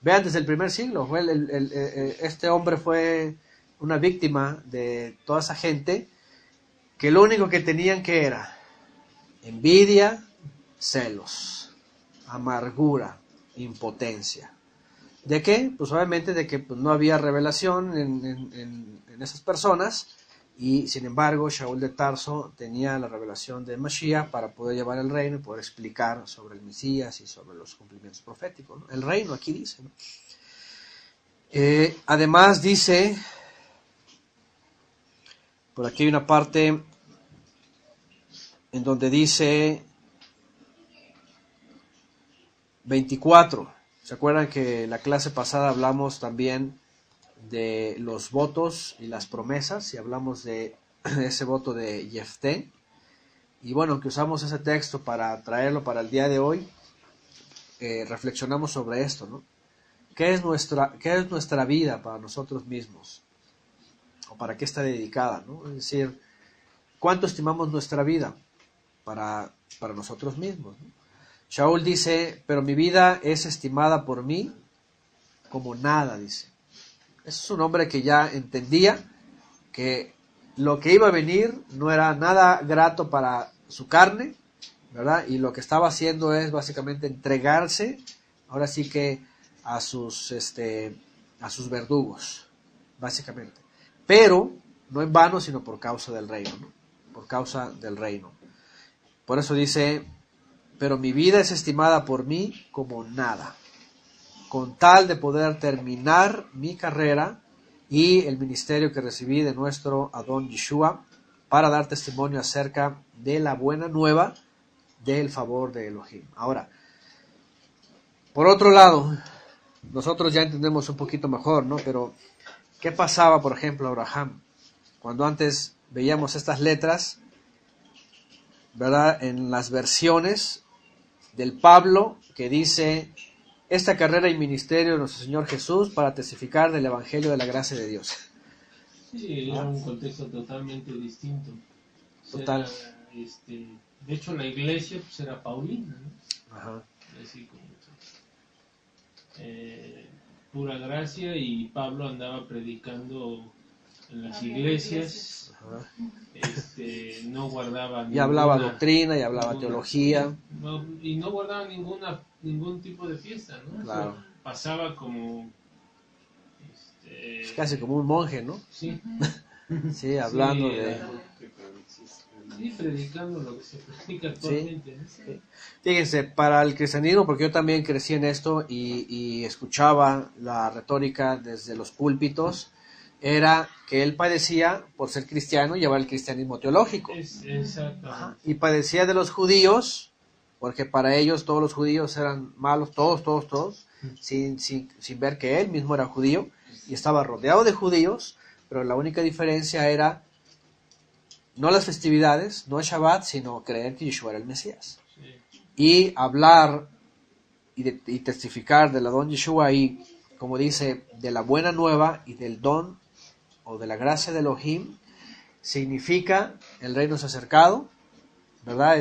Vean, desde el primer siglo, este hombre fue una víctima de toda esa gente que lo único que tenían que era envidia, celos, amargura, impotencia. ¿De qué? Pues obviamente de que pues, no había revelación en esas personas, y sin embargo Shaul de Tarso tenía la revelación de Mashiach para poder llevar el reino y poder explicar sobre el Mesías y sobre los cumplimientos proféticos, ¿no? El reino aquí dice, ¿no? Además dice, por aquí hay una parte en donde dice 24. ¿Se acuerdan que la clase pasada hablamos también de los votos y las promesas? Y hablamos de ese voto de Jefté. Y bueno, que usamos ese texto para traerlo para el día de hoy, reflexionamos sobre esto, ¿no? ¿Qué es nuestra vida para nosotros mismos? ¿O para qué está dedicada, ¿no? Es decir, ¿cuánto estimamos nuestra vida para nosotros mismos, ¿no? Shaul dice, pero mi vida es estimada por mí como nada, dice. Es un hombre que ya entendía que lo que iba a venir no era nada grato para su carne, ¿verdad? Y lo que estaba haciendo es básicamente entregarse, ahora sí que a sus verdugos, básicamente. Pero no en vano, sino por causa del reino, ¿no? por causa del reino. Por eso dice, pero mi vida es estimada por mí como nada, con tal de poder terminar mi carrera y el ministerio que recibí de nuestro Adón Yeshua para dar testimonio acerca de la buena nueva del favor de Elohim. Ahora, por otro lado, nosotros ya entendemos un poquito mejor, ¿no? Pero, ¿qué pasaba, por ejemplo, Abraham? Cuando antes veíamos estas letras, ¿verdad? En las versiones del Pablo que dice, esta carrera y ministerio de nuestro Señor Jesús para testificar del Evangelio de la gracia de Dios. Sí, era un contexto totalmente distinto. Total. De hecho, la iglesia pues, era paulina, ¿no? Ajá. Así como pura gracia, y Pablo andaba predicando en las iglesias. Ajá. No guardaba Y hablaba doctrina, y hablaba teología. Y no guardaba ningún tipo de fiesta, ¿no? Claro. O sea, pasaba como Es casi como un monje, ¿no? Sí. Sí, hablando Sí, de... Sí, predicando lo que se predica actualmente. Sí, sí. Fíjense, para el cristianismo, porque yo también crecí en esto y escuchaba la retórica desde los púlpitos, era que él padecía por ser cristiano y llevar el cristianismo teológico. Exacto. Y padecía de los judíos, porque para ellos todos los judíos eran malos, todos, sin ver que él mismo era judío, y estaba rodeado de judíos, pero la única diferencia era no las festividades, no el Shabbat, sino creer que Yeshua era el Mesías. Sí. Y hablar y testificar del Adón Yeshua y, como dice, de la buena nueva y del don o de la gracia de Elohim, significa el reino se ha acercado, ¿verdad?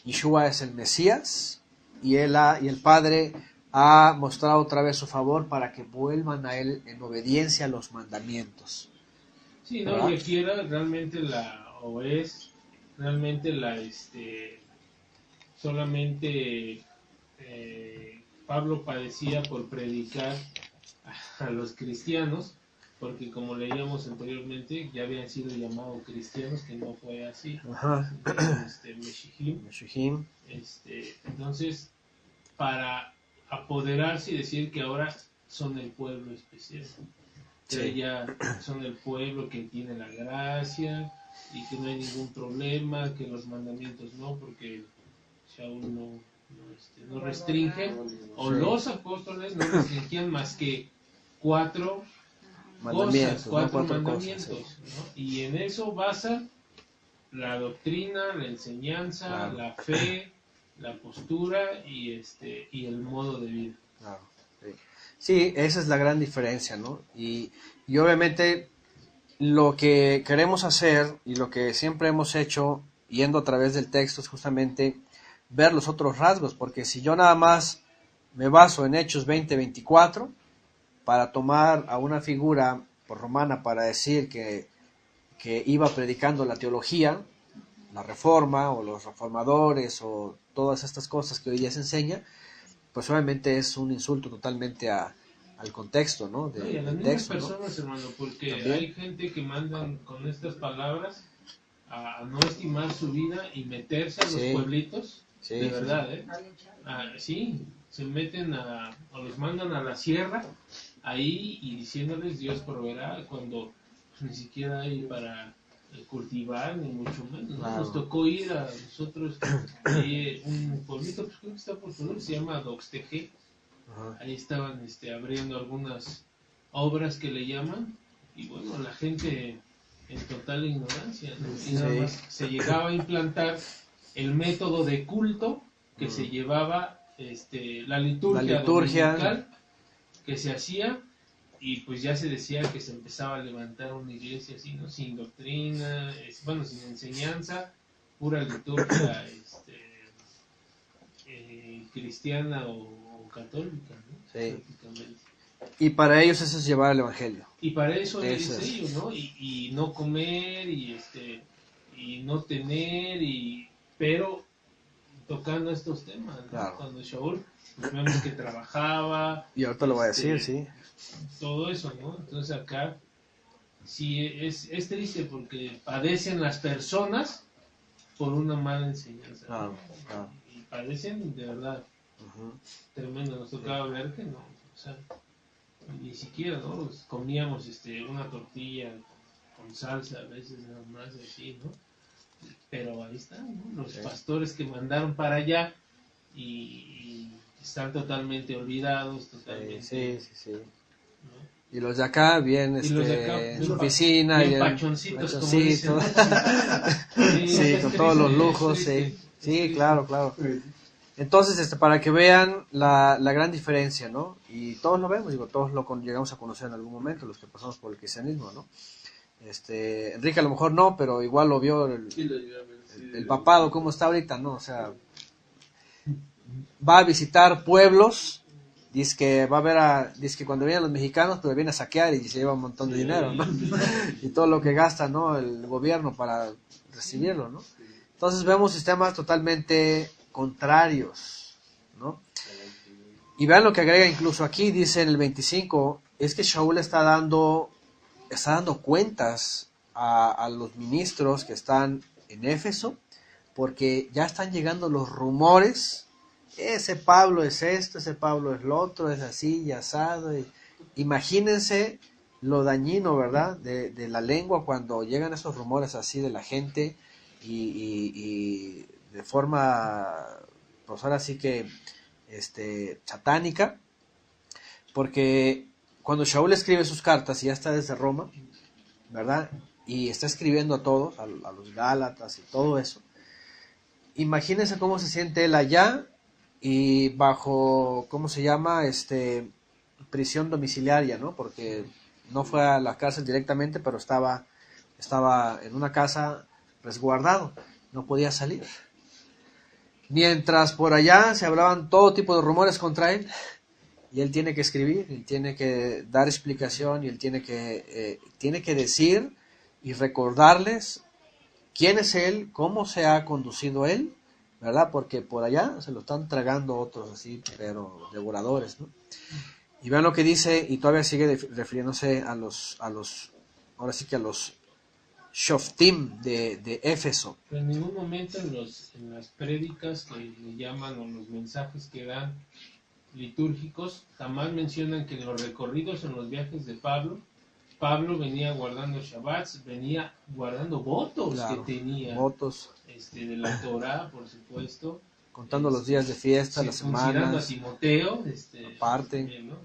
Yeshua es el Mesías y el Padre ha mostrado otra vez su favor para que vuelvan a Él en obediencia a los mandamientos. Sí, no, y aquí era realmente solamente Pablo padecía por predicar a los cristianos, porque como leíamos anteriormente, ya habían sido llamados cristianos, que no fue así. Ajá. Meshihim. Entonces, para apoderarse y decir que ahora son el pueblo especial. Que ya son el pueblo que tiene la gracia y que no hay ningún problema, que los mandamientos no, porque Shaul no restringe, o los apóstoles no restringían más que cuatro mandamientos, ¿no? Y en eso basa la doctrina, la enseñanza, claro, la fe, la postura y el modo de vida. Claro. Sí, esa es la gran diferencia, ¿no? Y obviamente lo que queremos hacer y lo que siempre hemos hecho yendo a través del texto es justamente ver los otros rasgos, porque si yo nada más me baso en Hechos 20-24 para tomar a una figura romana para decir que iba predicando la teología, la reforma o los reformadores o todas estas cosas que hoy día se enseña, pues obviamente es un insulto totalmente al contexto, ¿no? Y a las mismas personas, ¿no? Hermano, porque ¿también? Hay gente que mandan con estas palabras a no estimar su vida y meterse a los pueblitos, de verdad, sí, se meten o los mandan a la sierra, ahí, y diciéndoles Dios proveerá, cuando pues, ni siquiera hay para cultivar, ni mucho menos, ¿no? Claro. Nos tocó ir a nosotros un pueblito, pues creo que está por Tulum, se llama Doxteje. Ahí estaban abriendo algunas obras que le llaman, y bueno, la gente en total ignorancia, ¿no? Y nada más se llegaba a implantar el método de culto que se llevaba, la liturgia dominical que se hacía, y pues ya se decía que se empezaba a levantar una iglesia así, ¿no? Sin doctrina, sin enseñanza, pura liturgia cristiana o católica, ¿no? Sí. Y para ellos eso es llevar el evangelio. Y para eso es ellos, ¿no? Y no comer, y no tener, pero tocando estos temas, ¿no? Claro. Cuando Shaul, pues vemos que trabajaba. Y ahorita lo voy a decir, sí. Todo eso, ¿no? Entonces acá, sí, es triste porque padecen las personas por una mala enseñanza. Claro, claro. Y padecen de verdad tremendo. Nos tocaba ver que no, o sea, ni siquiera, ¿no? Pues comíamos una tortilla con salsa a veces nada más así, ¿no? Pero ahí están, ¿no? Los pastores que mandaron para allá y están totalmente olvidados, totalmente. Sí. ¿no? Y los de acá, bien, Y los de acá, en su oficina, bien bien pachoncitos, como dicen. Sí, con todos los lujos, sí, claro. Entonces, para que vean la gran diferencia, ¿no? Y todos lo vemos, digo, todos lo llegamos a conocer en algún momento, los que pasamos por el cristianismo, ¿no? Enrique a lo mejor no, pero igual lo vio el papado, cómo está ahorita, ¿no? O sea, va a visitar pueblos, dice que va a ver dice que cuando vienen los mexicanos, pues viene a saquear y se lleva un montón de dinero, ¿no? Y todo lo que gasta, ¿no? El gobierno para recibirlo, ¿no? Entonces vemos sistemas totalmente contrarios, ¿no? Y vean lo que agrega incluso aquí, dice en el 25, es que Shaul está dando cuentas a los ministros que están en Éfeso, porque ya están llegando los rumores, ese Pablo es esto, ese Pablo es lo otro, es así y asado. Imagínense lo dañino, ¿verdad?, de la lengua cuando llegan esos rumores así de la gente y de forma, pues ahora sí que satánica, porque cuando Shaul escribe sus cartas y ya está desde Roma, ¿verdad?, y está escribiendo a todos, a los Gálatas y todo eso, imagínense cómo se siente él allá y bajo, ¿cómo se llama?, prisión domiciliaria, ¿no?, porque no fue a la cárcel directamente, pero estaba en una casa resguardado, no podía salir. Mientras por allá se hablaban todo tipo de rumores contra él, y él tiene que escribir, él tiene que dar explicación, y él tiene que decir y recordarles quién es él, cómo se ha conducido él, ¿verdad? Porque por allá se lo están tragando otros así, pero devoradores, ¿no? Y vean lo que dice, y todavía sigue refiriéndose a los ahora sí que a los Shoftim de Éfeso. Pero en ningún momento en las prédicas que le llaman, o los mensajes que dan litúrgicos, jamás mencionan que en los recorridos, en los viajes de Pablo venía guardando Shabbats, venía guardando votos, Claro, que tenía, votos, de la Torah, por supuesto, contando los días de fiesta, las circuncidando a semanas, Timoteo, aparte. también, ¿no?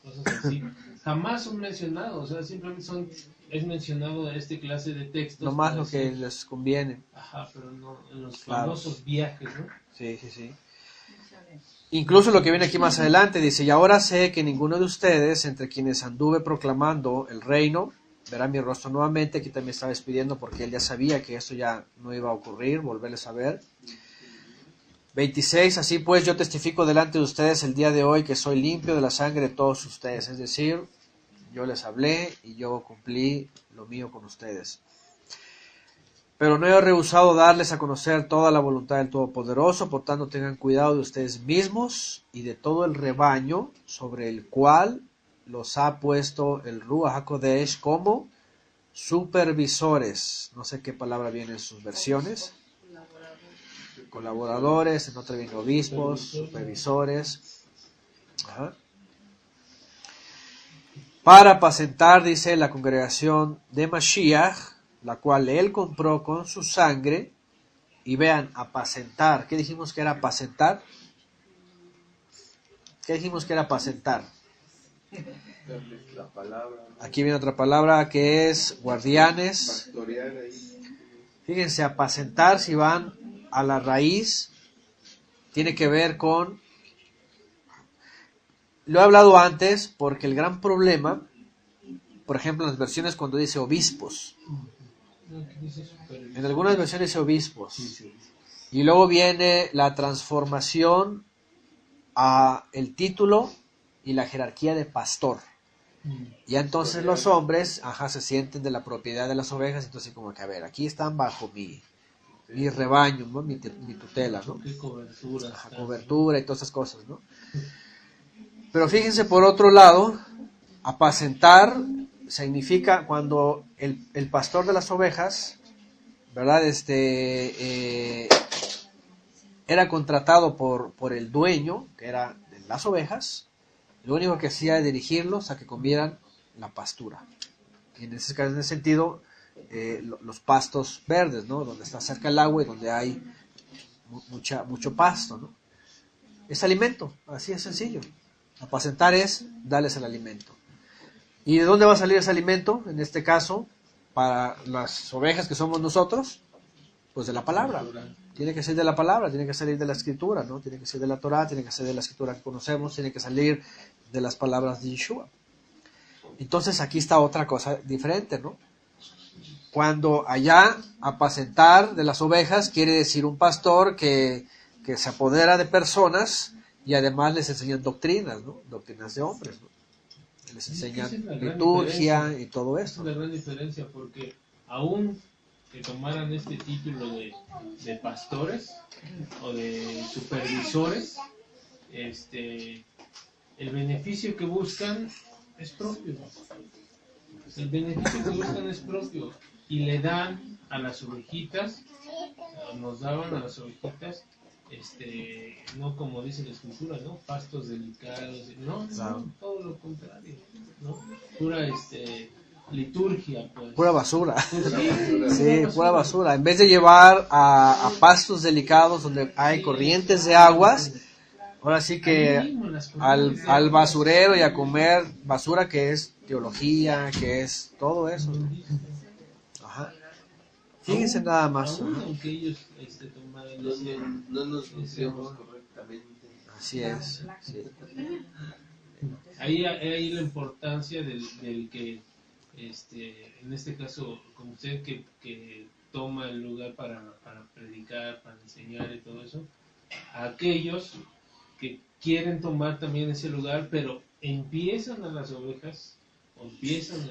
Cosas así. Jamás son mencionados, o sea, simplemente es mencionado esta clase de textos. No más lo que les conviene. Ajá, pero no en los Claro. famosos viajes, ¿no? Sí. Incluso lo que viene aquí más adelante dice, y ahora sé que ninguno de ustedes, entre quienes anduve proclamando el reino, verá mi rostro nuevamente. Aquí también estaba despidiendo porque él ya sabía que esto ya no iba a ocurrir, volverles a ver. 26, así pues yo testifico delante de ustedes el día de hoy que soy limpio de la sangre de todos ustedes, es decir, yo les hablé y yo cumplí lo mío con ustedes. Pero no he rehusado darles a conocer toda la voluntad del Todopoderoso, por tanto tengan cuidado de ustedes mismos y de todo el rebaño sobre el cual los ha puesto el Ruach HaKodesh como supervisores. No sé qué palabra viene en sus versiones. Colaboradores, en otra viene obispos, supervisores. Ajá. Para apacentar, dice, la congregación de Mashiach, la cual él compró con su sangre. Y vean, apacentar. ¿Qué dijimos que era apacentar? ¿Qué dijimos que era apacentar? La palabra. Aquí viene otra palabra que es guardianes. Pastorear ahí. Fíjense, apacentar, si van a la raíz, tiene que ver con... Lo he hablado antes porque el gran problema, por ejemplo, en las versiones cuando dice obispos, en algunas versiones dice obispos, y luego viene la transformación a el título y la jerarquía de pastor. Y entonces los hombres, se sienten de la propiedad de las ovejas, entonces como que, a ver, aquí están bajo mi rebaño, ¿no? mi tutela, ¿no? Qué cobertura. Cobertura y todas esas cosas, ¿no? Pero fíjense, por otro lado, apacentar significa cuando el pastor de las ovejas, ¿verdad? Era contratado por el dueño, que era de las ovejas. Lo único que hacía era dirigirlos a que comieran la pastura. Y en ese sentido, los pastos verdes, ¿no? Donde está cerca el agua y donde hay mucho pasto, ¿no? Es alimento, así es sencillo. Apacentar es darles el alimento. ¿Y de dónde va a salir ese alimento? En este caso, para las ovejas que somos nosotros, pues de la palabra. Tiene que ser de la palabra, tiene que salir de la escritura, ¿no? Tiene que ser de la Torá, tiene que ser de la escritura que conocemos, tiene que salir de las palabras de Yeshua. Entonces aquí está otra cosa diferente, ¿no? Cuando allá apacentar de las ovejas quiere decir un pastor que se apodera de personas y además les enseñan doctrinas, ¿no? Doctrinas de hombres, ¿no? Les enseñan liturgia y todo esto. Es una gran diferencia porque aún que tomaran este título de pastores o de supervisores, el beneficio que buscan es propio. El beneficio que buscan es propio y le dan a las ovejitas, nos daban a las ovejitas, no como dice la escritura, ¿no? Pastos delicados, no, todo lo contrario, ¿no? Pura liturgia, pues. Pura basura. Sí, pura basura. En vez de llevar a pastos delicados donde hay corrientes de aguas, ahora sí que al basurero y a comer basura que es teología, que es todo eso. Ajá. Fíjense nada más. Aunque ellos tomaran no nos nutriamos correctamente. Así es. Sí. Ahí la importancia del que, en este caso, como usted que toma el lugar para predicar, para enseñar y todo eso, a aquellos que quieren tomar también ese lugar, pero empiezan a las ovejas, o empiezan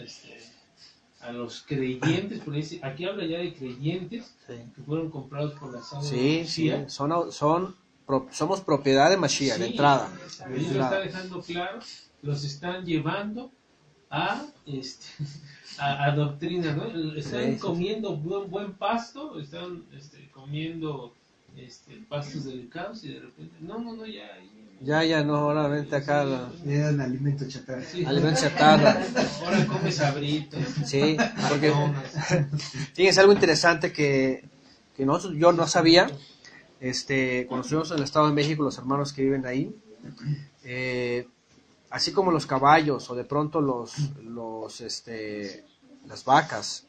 a los creyentes, porque aquí habla ya de creyentes que fueron comprados por la sangre de Mashiach. Somos propiedad de Mashiach, de entrada. Él lo está dejando claro, los están llevando a doctrina, ¿no? Están comiendo buen pasto, están comiendo pastos delicados y de repente, ya no, ahora vente acá. Le dan alimento chatarra. Sí. Alimento chatarra. Ahora come sabritas. Sí, porque fíjense algo interesante que yo no sabía. Cuando estuvimos en el Estado de México, los hermanos que viven ahí, así como los caballos o de pronto las vacas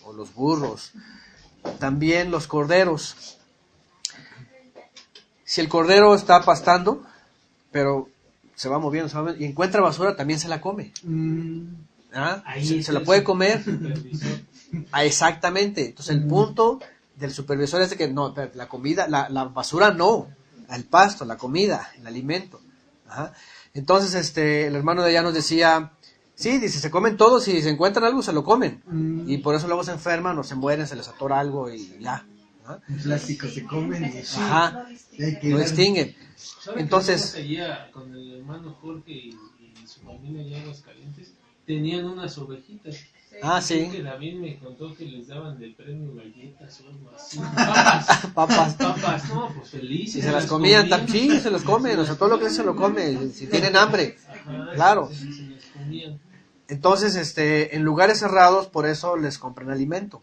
o los burros, también los corderos. Si el cordero está pastando, pero se va moviendo y encuentra basura, también se la come. Se la puede comer. Exactamente. Entonces el punto del supervisor es de que no, la comida, la basura no, el pasto, la comida, el alimento. Ajá. Entonces el hermano de allá nos decía, sí, dice, se comen todos y si se encuentran algo se lo comen. Y por eso luego se enferman o se mueren, se les atora algo y ya. El plástico se comen y lo extinguen. Entonces, allá con el hermano Jorge y su familia allá en Aguascalientes tenían unas ovejitas. Sí. Que David me contó que les daban del premio galletas o algo así. Papas, no, pues felices. Y se las comían, sí, se los comen, o sea, todo lo que se lo come, si tienen hambre, claro. Se las comían. Entonces, en lugares cerrados, por eso les compran alimento.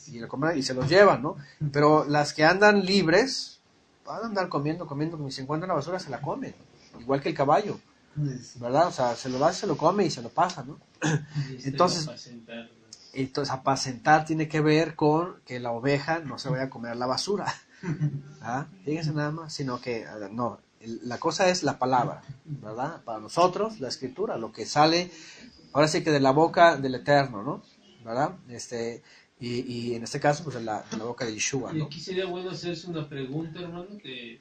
Y se los llevan, ¿no? Pero las que andan libres, van a andar comiendo, y si encuentran la basura, se la comen. Igual que el caballo, ¿verdad? O sea, se lo da, se lo come y se lo pasa, ¿no? Entonces, apacentar tiene que ver con que la oveja no se vaya a comer la basura. Fíjense nada más, sino que, no, la cosa es la palabra, ¿verdad? Para nosotros, la escritura, lo que sale, ahora sí que de la boca del Eterno, ¿no? ¿Verdad? Y en este caso, pues de la boca de Yeshua, ¿no? Y aquí sería bueno hacerse una pregunta, hermano, que,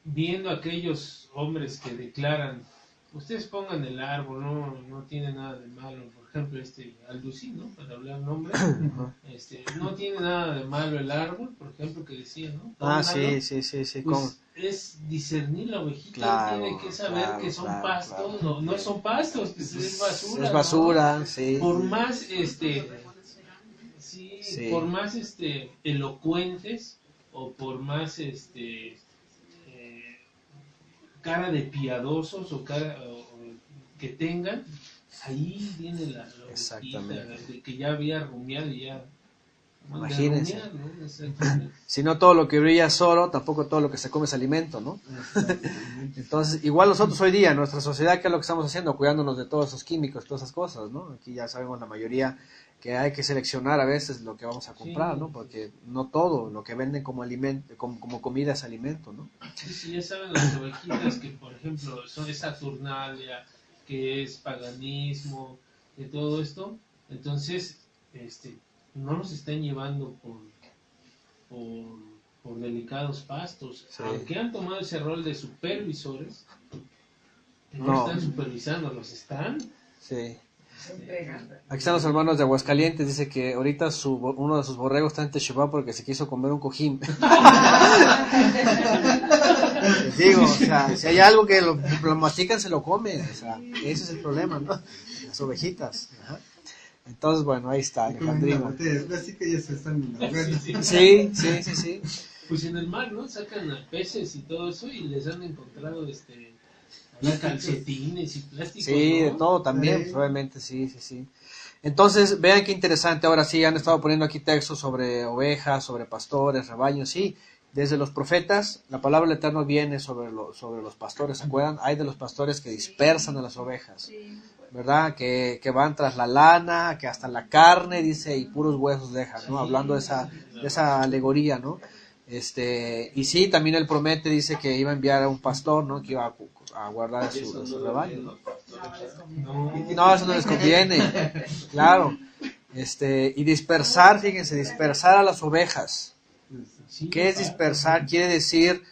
viendo a aquellos hombres que declaran, ustedes pongan el árbol, no tiene nada de malo, por ejemplo, Alducín, ¿no? Para hablar nombre, no tiene nada de malo el árbol, por ejemplo que decía, ¿no? Sí, Pues ¿cómo? es discernir la ovejita, Claro, tiene que saber claro, que son claro, pastos, claro. no son pastos, pues es basura. Es basura, ¿no? sí. Por más, Sí. por más, elocuentes o por más, cara de piadosos o que tengan, ahí viene la ovejita, Exactamente. de que ya había rumiado y ya. Imagínense. De rumiar, ¿no? Exactamente. Si no todo lo que brilla es oro, tampoco todo lo que se come es alimento, ¿no? Entonces, igual nosotros hoy día, en nuestra sociedad, ¿qué es lo que estamos haciendo? Cuidándonos de todos esos químicos, todas esas cosas, ¿no? Aquí ya sabemos la mayoría que hay que seleccionar a veces lo que vamos a comprar, Sí. ¿no? Porque no todo lo que venden como alimento, como comida es alimento, ¿no? Sí, ya saben las ovejitas que, por ejemplo, son de Saturnalia, que es paganismo, de todo esto. Entonces, no nos están llevando por delicados pastos. Sí. Aunque han tomado ese rol de supervisores, no, No. están supervisando, los están. Sí. Aquí están los hermanos de Aguascalientes, dice que ahorita uno de sus borregos está en Techubá porque se quiso comer un cojín. Les digo, o sea, si hay algo que lo mastican, se lo comen, o sea, ese es el problema, ¿no? Las ovejitas. Ajá. Entonces, bueno, ahí está, Alejandrino. Así que ya se están ahogando. Sí. Pues en el mar, ¿no? Sacan a peces y todo eso y les han encontrado calcetines y plásticos. Sí, ¿no? de todo también, Sí. pues, obviamente, sí. Entonces, vean qué interesante, ahora sí han estado poniendo aquí textos sobre ovejas, sobre pastores, rebaños, sí. Desde los profetas, la palabra del Eterno viene sobre los pastores, ¿se acuerdan? Hay de los pastores que dispersan a las ovejas, ¿verdad? Que van tras la lana, que hasta la carne, dice, y puros huesos dejan, ¿no? Hablando de esa alegoría, ¿no? Y sí, también él promete, dice que iba a enviar a un pastor, ¿no? Que iba a guardar su rebaño, ¿no? No, eso no les conviene, claro. Y dispersar, fíjense, dispersar a las ovejas. ¿Qué es dispersar? Quiere decir,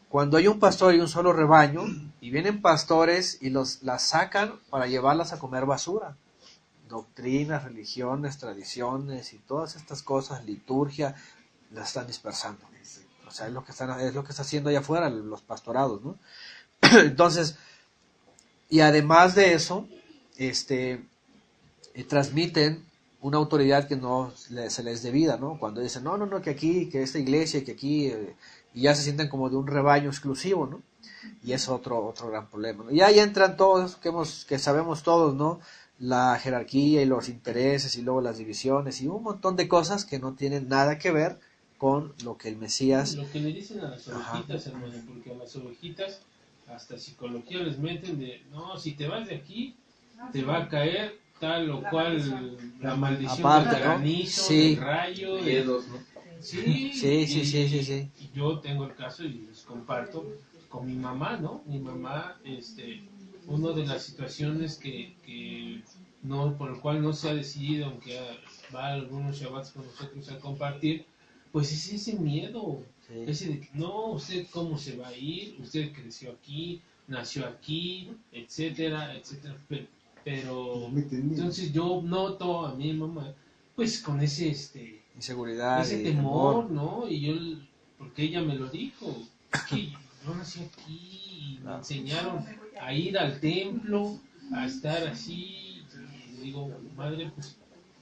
cuando hay un pastor y un solo rebaño, y vienen pastores y las sacan para llevarlas a comer basura. Doctrinas, religiones, tradiciones y todas estas cosas, liturgia, las están dispersando. O sea, es lo que está haciendo allá afuera los pastorados, ¿no? Entonces, y además de eso, transmiten una autoridad que no se les debida, ¿no? Cuando dicen, no, que aquí, que esta iglesia, que aquí, y ya se sienten como de un rebaño exclusivo, ¿no? Y es otro gran problema, ¿no? Y ahí entran todos, que sabemos todos, ¿no? La jerarquía y los intereses y luego las divisiones y un montón de cosas que no tienen nada que ver con lo que el Mesías... Lo que le dicen a las ovejitas, hermano, porque a las ovejitas hasta psicología les meten de, no, si te vas de aquí, te va a caer tal o cual la maldición Aparte, del ¿no? granizo, Sí. del rayo. Miedos, ¿no? Sí. Sí. Y yo tengo el caso y les comparto con mi mamá, ¿no? Mi mamá, una de las situaciones que no, por el cual no se ha decidido, aunque va a algunos Shabbats con nosotros a compartir, pues es ese miedo, Sí. ese de que no, usted cómo se va a ir, usted creció aquí, nació aquí, etcétera. Pero entonces yo noto a mi mamá, pues con ese Inseguridad ese y temor, ¿no? Y yo, porque ella me lo dijo, es que yo nací aquí y me enseñaron a ir al templo, a estar así, y le digo, madre, pues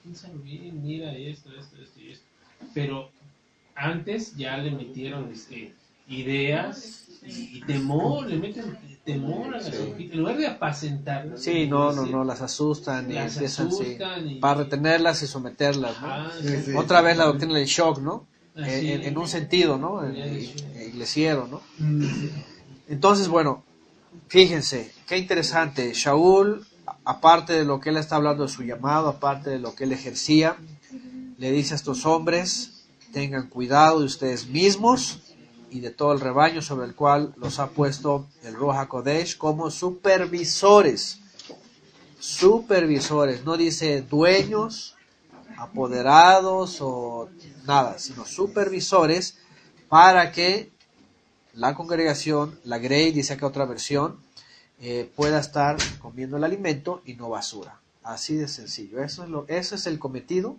piénsalo bien, mira esto y esto. Pero antes ya le metieron ideas y temor, le meten temor a las ovejitas, en lugar de apacentarlas. Sí, no, las asustan y Las empiezan, asustan sí, y- para retenerlas y someterlas, ¿no? Ah, Sí. Otra vez la doctrina del shock, ¿no? Así. En un sentido, ¿no? Ya de shock. Iglesiero, ¿no? Entonces, bueno, fíjense, qué interesante. Shaul, aparte de lo que él está hablando de su llamado, aparte de lo que él ejercía, le dice a estos hombres, tengan cuidado de ustedes mismos y de todo el rebaño sobre el cual los ha puesto el Ruach HaKodesh como supervisores. Supervisores, no dice dueños, apoderados o nada, sino supervisores para que la congregación, la Grey, dice acá otra versión, pueda estar comiendo el alimento y no basura. Así de sencillo. Eso es el cometido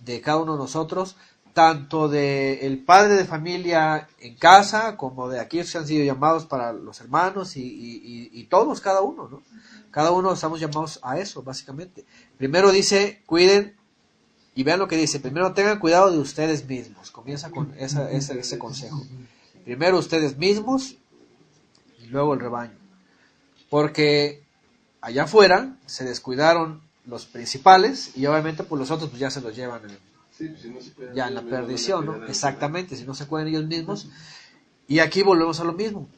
de cada uno de nosotros, tanto de el padre de familia en casa, como de aquellos que han sido llamados para los hermanos y todos, cada uno, ¿no? Cada uno estamos llamados a eso, básicamente. Primero dice, cuiden, y vean lo que dice, primero tengan cuidado de ustedes mismos. Comienza con ese consejo. Primero ustedes mismos y luego el rebaño. Porque allá afuera se descuidaron los principales y obviamente pues los otros pues ya se los llevan Sí, pues, si no se cuidan ya en la ellos mismos, perdición, van a ¿no? cuidar a los Exactamente, si no se cuidan ellos mismos. Y aquí volvemos a lo mismo.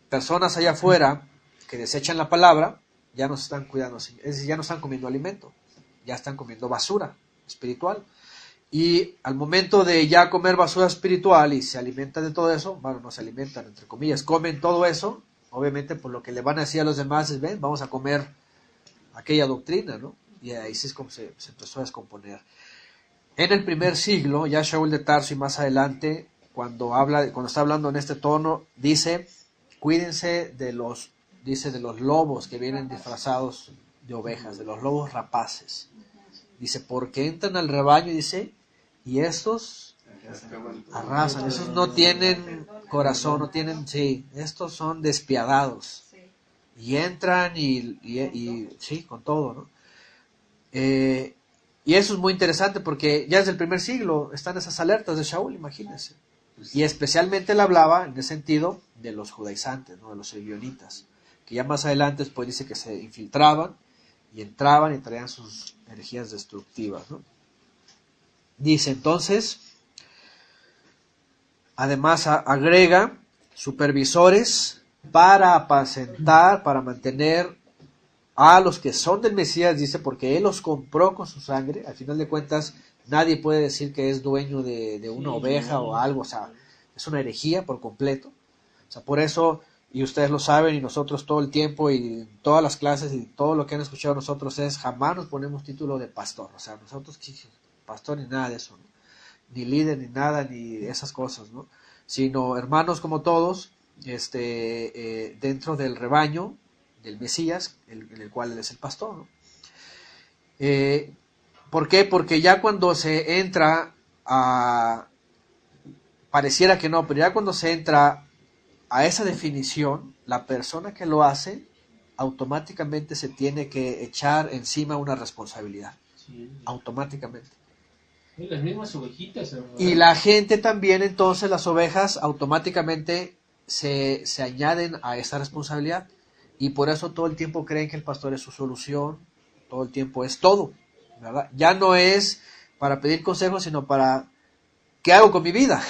Personas allá afuera que desechan la palabra ya no se están cuidando, es decir, ya no están comiendo alimento, ya están comiendo basura espiritual. Y al momento de ya comer basura espiritual y se alimentan de todo eso, bueno, no se alimentan, entre comillas, comen todo eso, obviamente por lo que le van a decir a los demás es, ven, vamos a comer aquella doctrina, ¿no? Y ahí sí es como se empezó a descomponer. En el primer siglo, ya Shaul de Tarso y más adelante, cuando está hablando en este tono, dice, cuídense de los lobos que vienen disfrazados de ovejas, de los lobos rapaces. Dice, porque entran al rebaño, dice, y estos arrasan, esos no tienen corazón, no tienen, sí, estos son despiadados. Y entran y sí, con todo, ¿no? Y eso es muy interesante porque ya desde el primer siglo están esas alertas de Shaul, imagínense. Y especialmente él hablaba en el sentido de los judaizantes, ¿no? De los ebionitas, que ya más adelante después dice que se infiltraban y entraban y traían sus energías destructivas, ¿no? Dice entonces, además agrega supervisores para apacentar, para mantener a los que son del Mesías, dice, porque Él los compró con su sangre. Al final de cuentas, nadie puede decir que es dueño de una oveja o algo, o sea, es una herejía por completo. O sea, por eso, y ustedes lo saben, y nosotros todo el tiempo, y en todas las clases, y todo lo que han escuchado nosotros es, jamás nos ponemos título de pastor. O sea, nosotros, pastor ni nada de eso, ¿no? Ni líder, ni nada, ni esas cosas, ¿no? Sino hermanos como todos, dentro del rebaño, del Mesías, en el cual él es el pastor, ¿no? ¿Por qué? Porque ya cuando se entra pareciera que no, pero ya cuando se entra a esa definición, la persona que lo hace automáticamente se tiene que echar encima una responsabilidad, Sí. automáticamente. Y las mismas ovejitas. ¿No? Y la gente también, entonces, las ovejas automáticamente se añaden a esa responsabilidad. Y por eso todo el tiempo creen que el pastor es su solución, todo el tiempo es todo, ¿verdad? Ya no es para pedir consejos, sino para, ¿qué hago con mi vida?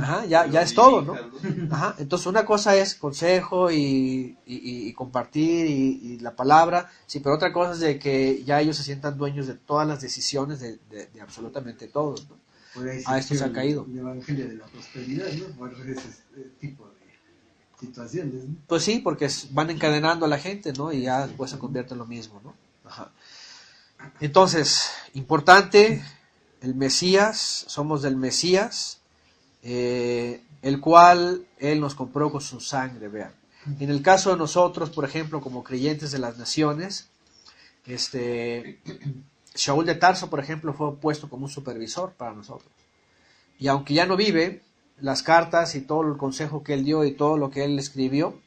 Ajá, ya es todo, ¿no? Ajá, entonces una cosa es consejo y compartir y la palabra, sí, pero otra cosa es de que ya ellos se sientan dueños de todas las decisiones de absolutamente todos, ¿no? A esto se ha caído. El evangelio de la prosperidad, ¿no? Por ese tipo de situaciones, ¿no? Pues sí, porque van encadenando a la gente, ¿no? Y ya después se convierte en lo mismo, ¿no? Ajá. Entonces, importante, el Mesías, somos del Mesías, el cual Él nos compró con su sangre, vean. En el caso de nosotros, por ejemplo, como creyentes de las naciones, Shaul de Tarso, por ejemplo, fue puesto como un supervisor para nosotros. Y aunque ya no vive, las cartas y todo el consejo que él dio y todo lo que él escribió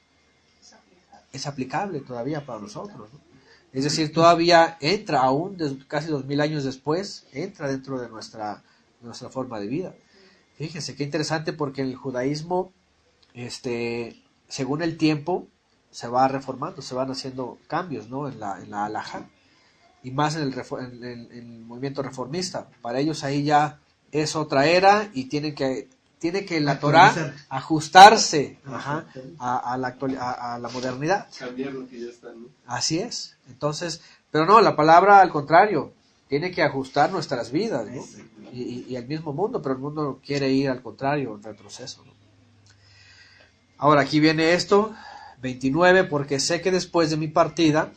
es aplicable todavía para nosotros, ¿no? Es decir, todavía entra aún casi 2000 años después, entra dentro de nuestra forma de vida. Fíjense qué interesante, porque en el judaísmo, según el tiempo, se va reformando, se van haciendo cambios, ¿no? En la halajá, y más en el movimiento reformista. Para ellos ahí ya es otra era y tiene que la Torá ajustarse a la modernidad. Cambiar lo que ya está, ¿no? Así es. Entonces, pero no, la palabra al contrario, tiene que ajustar nuestras vidas, ¿no? Y el mismo mundo, pero el mundo quiere ir al contrario, en retroceso, ¿no? Ahora, aquí viene esto, 29, porque sé que después de mi partida,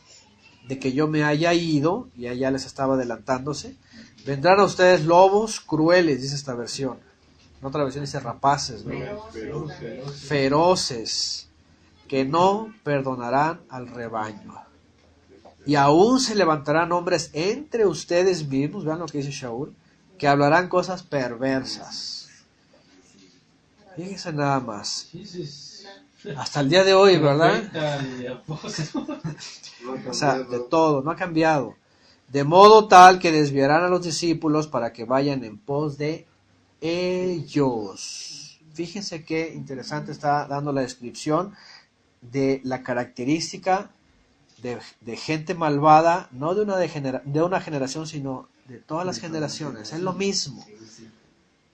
de que yo me haya ido, y allá les estaba adelantándose, vendrán a ustedes lobos crueles, dice esta versión. En otra versión dice rapaces, ¿no? Feroces, que no perdonarán al rebaño. Y aún se levantarán hombres entre ustedes mismos, vean lo que dice Shaul, que hablarán cosas perversas. Fíjense nada más. Hasta el día de hoy, ¿verdad? O sea, de todo, no ha cambiado. De modo tal que desviarán a los discípulos para que vayan en pos de ellos. Fíjense qué interesante está dando la descripción de la característica de gente malvada, no de una generación, sino de todas las generaciones. Es lo mismo.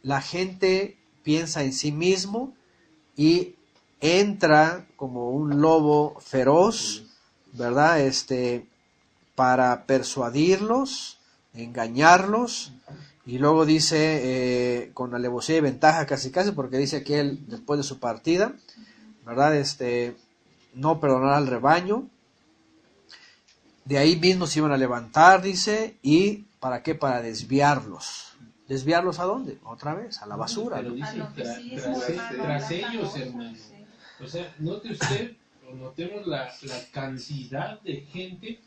La gente piensa en sí mismo y entra como un lobo feroz, ¿verdad? Para persuadirlos, engañarlos, y luego dice con alevosía y ventaja casi porque dice que él después de su partida, ¿verdad? No perdonará al rebaño. De ahí mismo se iban a levantar, dice, y ¿para qué? Para desviarlos. ¿Desviarlos a dónde? Otra vez, a la basura. Pero dice, tras ellos, hermano. O sea, note usted, o notemos la cantidad de gente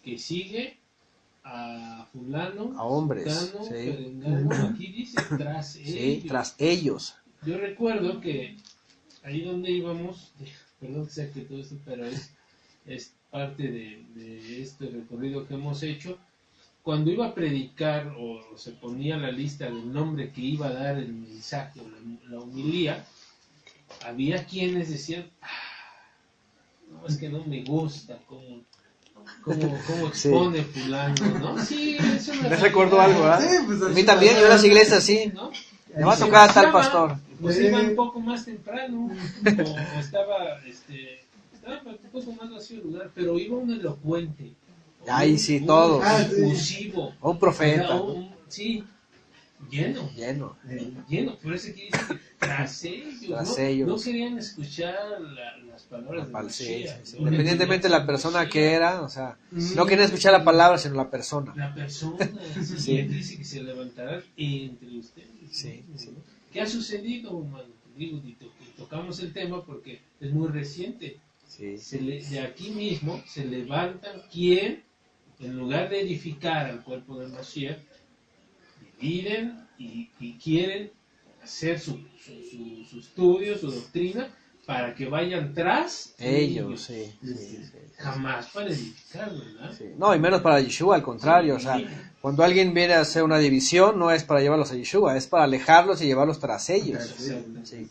que sigue a fulano, A hombres, fulano, sí. perengano. Aquí dice tras Sí, ellos. tras ellos. Yo recuerdo que ahí donde íbamos, perdón que sea que todo esto, pero es parte de este recorrido que hemos hecho. Cuando iba a predicar o se ponía la lista del nombre que iba a dar el mensaje o la homilía, había quienes decían, no, es que no me gusta cómo expone fulano, ¿no? Sí, eso ¿Les recuerdo algo, verdad? Sí, pues, A mí también, yo en las iglesias así. ¿no? Me va a tocar a tal pastor. Pues iba un poco más temprano, o estaba un poco más vacío el lugar, pero iba un elocuente. Ahí sí, todos. Efusivo. O un profeta. O sea, sí, lleno. Lleno. Por eso aquí dice que tras ellos, no querían escuchar las palabras de Mashiach, sí. Independientemente de la persona que era, o sea, no querían escuchar la palabra, sino la persona. La persona. Sí. Y aquí dice que se levantarán entre ustedes. Sí. ¿Qué ha sucedido, hermano? Digo, tocamos el tema porque es muy reciente. Sí. De aquí mismo se levantan quien, en lugar de edificar al cuerpo del Mashiach, dividen y quieren hacer su estudio, su doctrina, para que vayan tras ellos. Sí. Jamás para edificar, ¿verdad? Sí. No, y menos para Yeshua, al contrario. O sea, cuando alguien viene a hacer una división, no es para llevarlos a Yeshua, es para alejarlos y llevarlos tras ellos. Sí.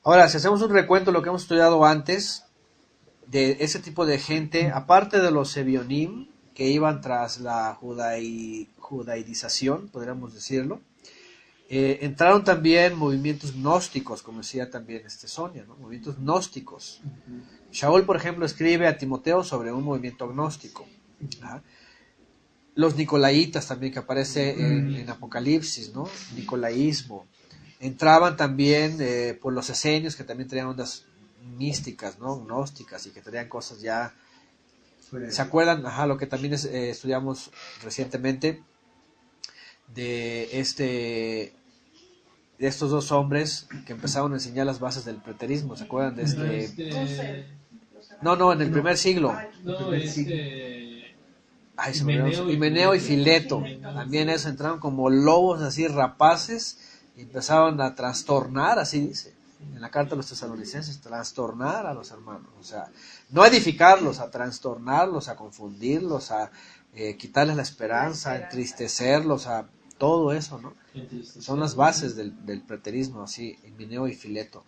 Ahora, si hacemos un recuento de lo que hemos estudiado antes, de ese tipo de gente, aparte de los Sebionim, que iban tras la judaización, podríamos decirlo, entraron también movimientos gnósticos, como decía también Sonia, ¿no? Movimientos gnósticos. Shaul, por ejemplo, escribe a Timoteo sobre un movimiento gnóstico. ¿Ah? Los nicolaitas también, que aparece en Apocalipsis, ¿no? Nicolaísmo. Entraban también por los esenios, que también traían ondas místicas, ¿no? Gnósticas, y que traían cosas ya. ¿Se acuerdan? Lo que también estudiamos recientemente de estos dos hombres que empezaron a enseñar las bases del preterismo. ¿Se acuerdan de No, en el primer siglo. Himeneo y Fileto. También eso, entraron como lobos así rapaces y empezaron a trastornar, así dice en la carta a los tesalonicenses, trastornar a los hermanos, o sea, no edificarlos, a trastornarlos, a confundirlos, a quitarles la esperanza, a entristecerlos, a todo eso, ¿no? Son las bases del preterismo, así, Himeneo y Fileto.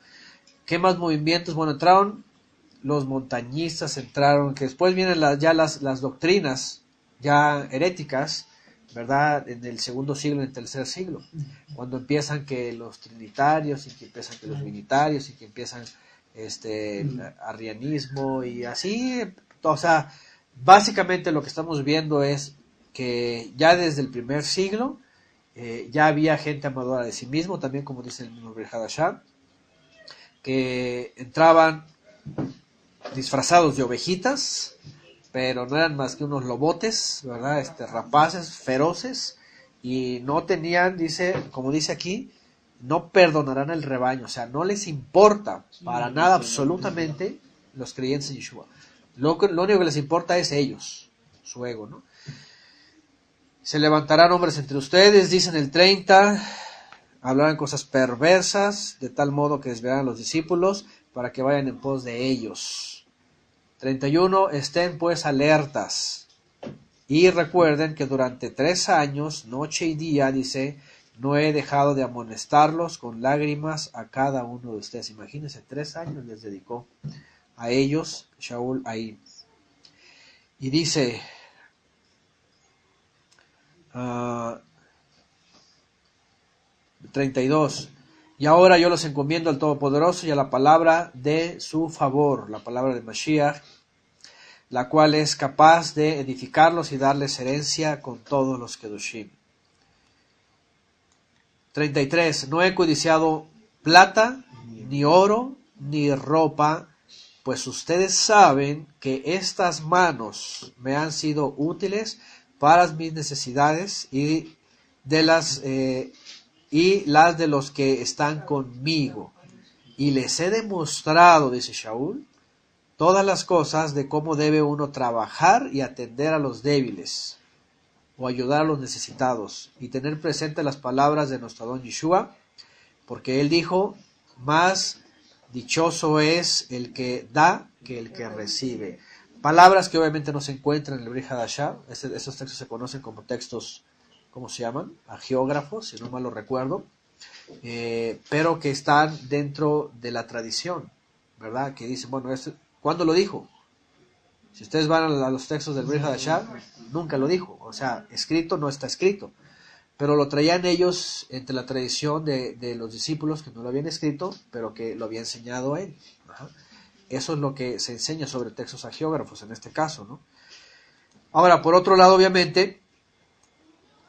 ¿Qué más movimientos? Bueno, entraron los montañistas, entraron, que después vienen ya las doctrinas ya heréticas, ¿verdad? En el segundo siglo, en el tercer siglo, cuando empiezan que los trinitarios, y que empiezan que los unitarios, y que empiezan arrianismo, y así, o sea, básicamente lo que estamos viendo es que ya desde el primer siglo ya había gente amadora de sí mismo, también como dice el mismo Berhadashah, que entraban disfrazados de ovejitas, pero no eran más que unos lobotes, ¿verdad? Rapaces, feroces, y no tenían, como dice aquí, no perdonarán el rebaño, o sea, no les importa para nada absolutamente los creyentes en Yeshua. Lo único que les importa es ellos, su ego, ¿no? Se levantarán hombres entre ustedes, dicen el 30, hablarán cosas perversas, de tal modo que desviarán a los discípulos para que vayan en pos de ellos. 31, estén pues alertas y recuerden que durante 3 años, noche y día, dice, no he dejado de amonestarlos con lágrimas a cada uno de ustedes. Imagínense, 3 años les dedicó a ellos Shaul ahí. Y dice, 32, y ahora yo los encomiendo al Todopoderoso y a la palabra de su favor, la palabra de Mashiach, la cual es capaz de edificarlos y darles herencia con todos los Kedoshim. 33, no he codiciado plata, ni oro, ni ropa, pues ustedes saben que estas manos me han sido útiles para mis necesidades y las de los que están conmigo. Y les he demostrado, dice Shaul, todas las cosas de cómo debe uno trabajar y atender a los débiles, o ayudar a los necesitados, y tener presente las palabras de nuestro Adón Yeshua, porque él dijo, más dichoso es el que da que el que recibe. Palabras que obviamente no se encuentran en el Brit Hadashah. Esos textos se conocen como textos, ¿cómo se llaman? Agiógrafos, si no mal lo recuerdo, pero que están dentro de la tradición, ¿verdad? Que dicen, bueno, ¿cuándo lo dijo? Si ustedes van a los textos del Brit Hadashah, nunca lo dijo. O sea, escrito no está escrito. Pero lo traían ellos entre la tradición de los discípulos que no lo habían escrito, pero que lo había enseñado a él. Ajá. Eso es lo que se enseña sobre textos agiógrafos en este caso, ¿no? Ahora, por otro lado, obviamente,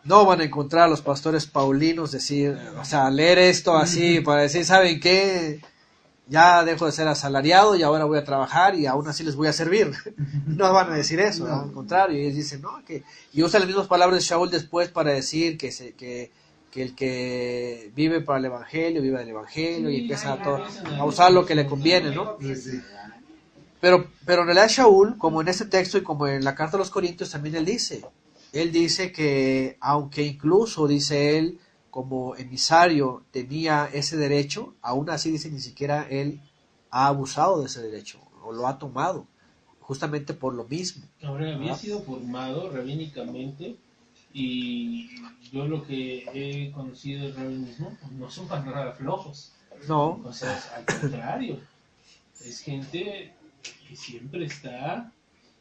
no van a encontrar a los pastores paulinos decir, o sea, leer esto así para decir, ¿saben qué? Ya dejo de ser asalariado y ahora voy a trabajar y aún así les voy a servir. No van a decir eso, al contrario, ellos dicen, no, y usan las mismas palabras de Shaul después para decir que el que vive para el Evangelio, vive del Evangelio, y empieza a usar lo que le conviene, ¿no? Pero en realidad Shaul, como en este texto y como en la carta a los Corintios, también él dice que aunque incluso, dice él, como emisario tenía ese derecho, aún así dice ni siquiera él ha abusado de ese derecho o lo ha tomado, justamente por lo mismo. Ahora, había sido formado rabínicamente y yo lo que he conocido del rabinismo no son para nada flojos. No. O sea, al contrario, es gente que siempre está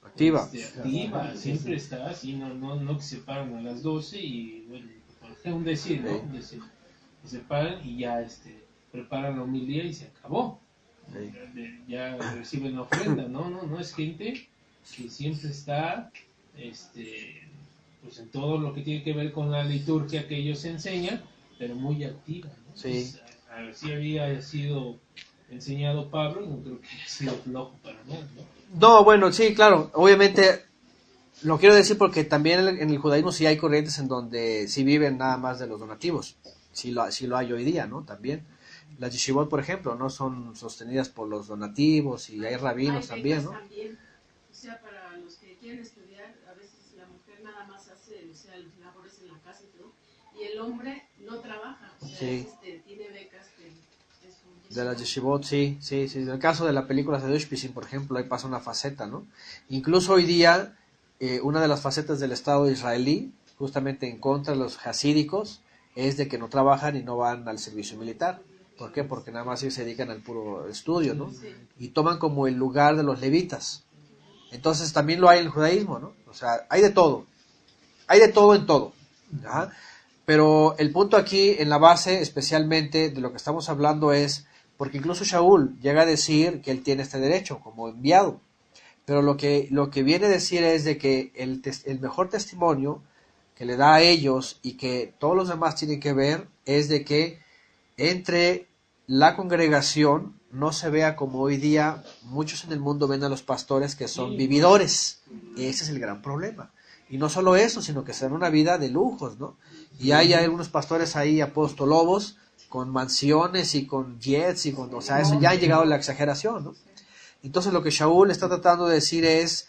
activa, siempre está así, no que se paran a las 12 y bueno, por decir, ¿no? Sí. Se paran y ya preparan la homilía y se acabó. Sí. Ya reciben la ofrenda, no es gente que siempre está pues en todo lo que tiene que ver con la liturgia que ellos enseñan, pero muy activa, ¿no? Sí. Pues, si había sido enseñado Pablo, no creo que haya sido flojo para nada, ¿no? No, bueno, sí, claro, obviamente lo quiero decir porque también en el judaísmo sí hay corrientes en donde sí viven nada más de los donativos, sí lo hay hoy día, ¿no? También las yeshivot, por ejemplo, no son sostenidas por los donativos y hay rabinos también, ¿no? También. O sea, para los que quieren estudiar, a veces la mujer nada más hace, o sea, las labores en la casa y todo, y el hombre no trabaja, o sea, sí. Tiene becas de las yeshivot, sí. En el caso de la película de Ushpizin, por ejemplo, ahí pasa una faceta, ¿no? Incluso hoy día, una de las facetas del Estado israelí, justamente en contra de los hasídicos, es de que no trabajan y no van al servicio militar. ¿Por qué? Porque nada más ellos se dedican al puro estudio, ¿no? Sí. Y toman como el lugar de los levitas. Entonces también lo hay en el judaísmo, ¿no? O sea, hay de todo en todo. ¿Ya? Pero el punto aquí, en la base especialmente de lo que estamos hablando es, porque incluso Shaul llega a decir que él tiene este derecho como enviado, pero lo que viene a decir es de que el mejor testimonio que le da a ellos y que todos los demás tienen que ver es de que entre la congregación no se vea como hoy día muchos en el mundo ven a los pastores que son vividores. Ese es el gran problema. Y no solo eso, sino que se dan una vida de lujos, ¿no? Y hay algunos pastores ahí apostolobos con mansiones y con jets y con, o sea, eso ya ha llegado a la exageración, ¿no? Entonces lo que Shaul está tratando de decir es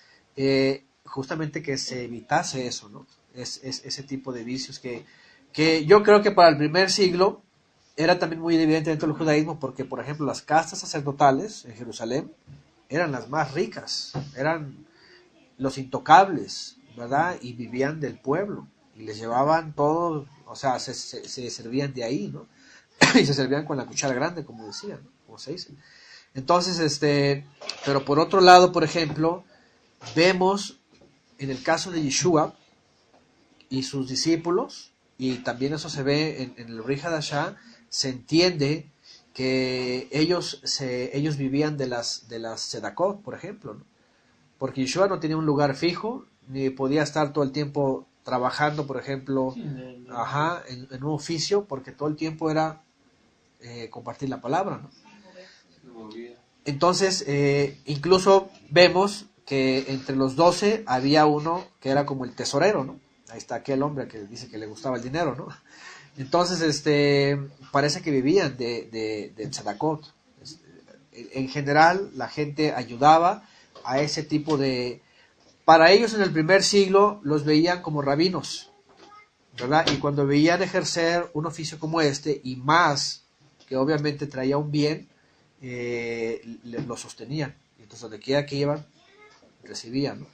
justamente que se evitase eso, ¿no? ese tipo de vicios que yo creo que para el primer siglo era también muy evidente dentro del judaísmo, porque, por ejemplo, las castas sacerdotales en Jerusalén eran las más ricas, eran los intocables, ¿verdad? Y vivían del pueblo, y les llevaban todo, o sea, se servían de ahí, ¿no? Y se servían con la cuchara grande, como decían, ¿no? Como se dice. Entonces, pero por otro lado, por ejemplo, vemos en el caso de Yeshua y sus discípulos, y también eso se ve en el Brit Hadashah, se entiende que ellos vivían de las tzedakot, por ejemplo, ¿no? Porque Yeshua no tenía un lugar fijo, ni podía estar todo el tiempo trabajando, por ejemplo, en un oficio, porque todo el tiempo era compartir la palabra, ¿no? Entonces, incluso vemos que entre los 12 había uno que era como el tesorero, ¿no? Ahí está aquel hombre que dice que le gustaba el dinero, ¿no? Entonces, parece que vivían de tzedakot. En general, la gente ayudaba a ese tipo de... Para ellos en el primer siglo los veían como rabinos, ¿verdad? Y cuando veían ejercer un oficio como este, y más, que obviamente traía un bien, lo sostenían. Y entonces donde quiera que iban, recibían, ¿no?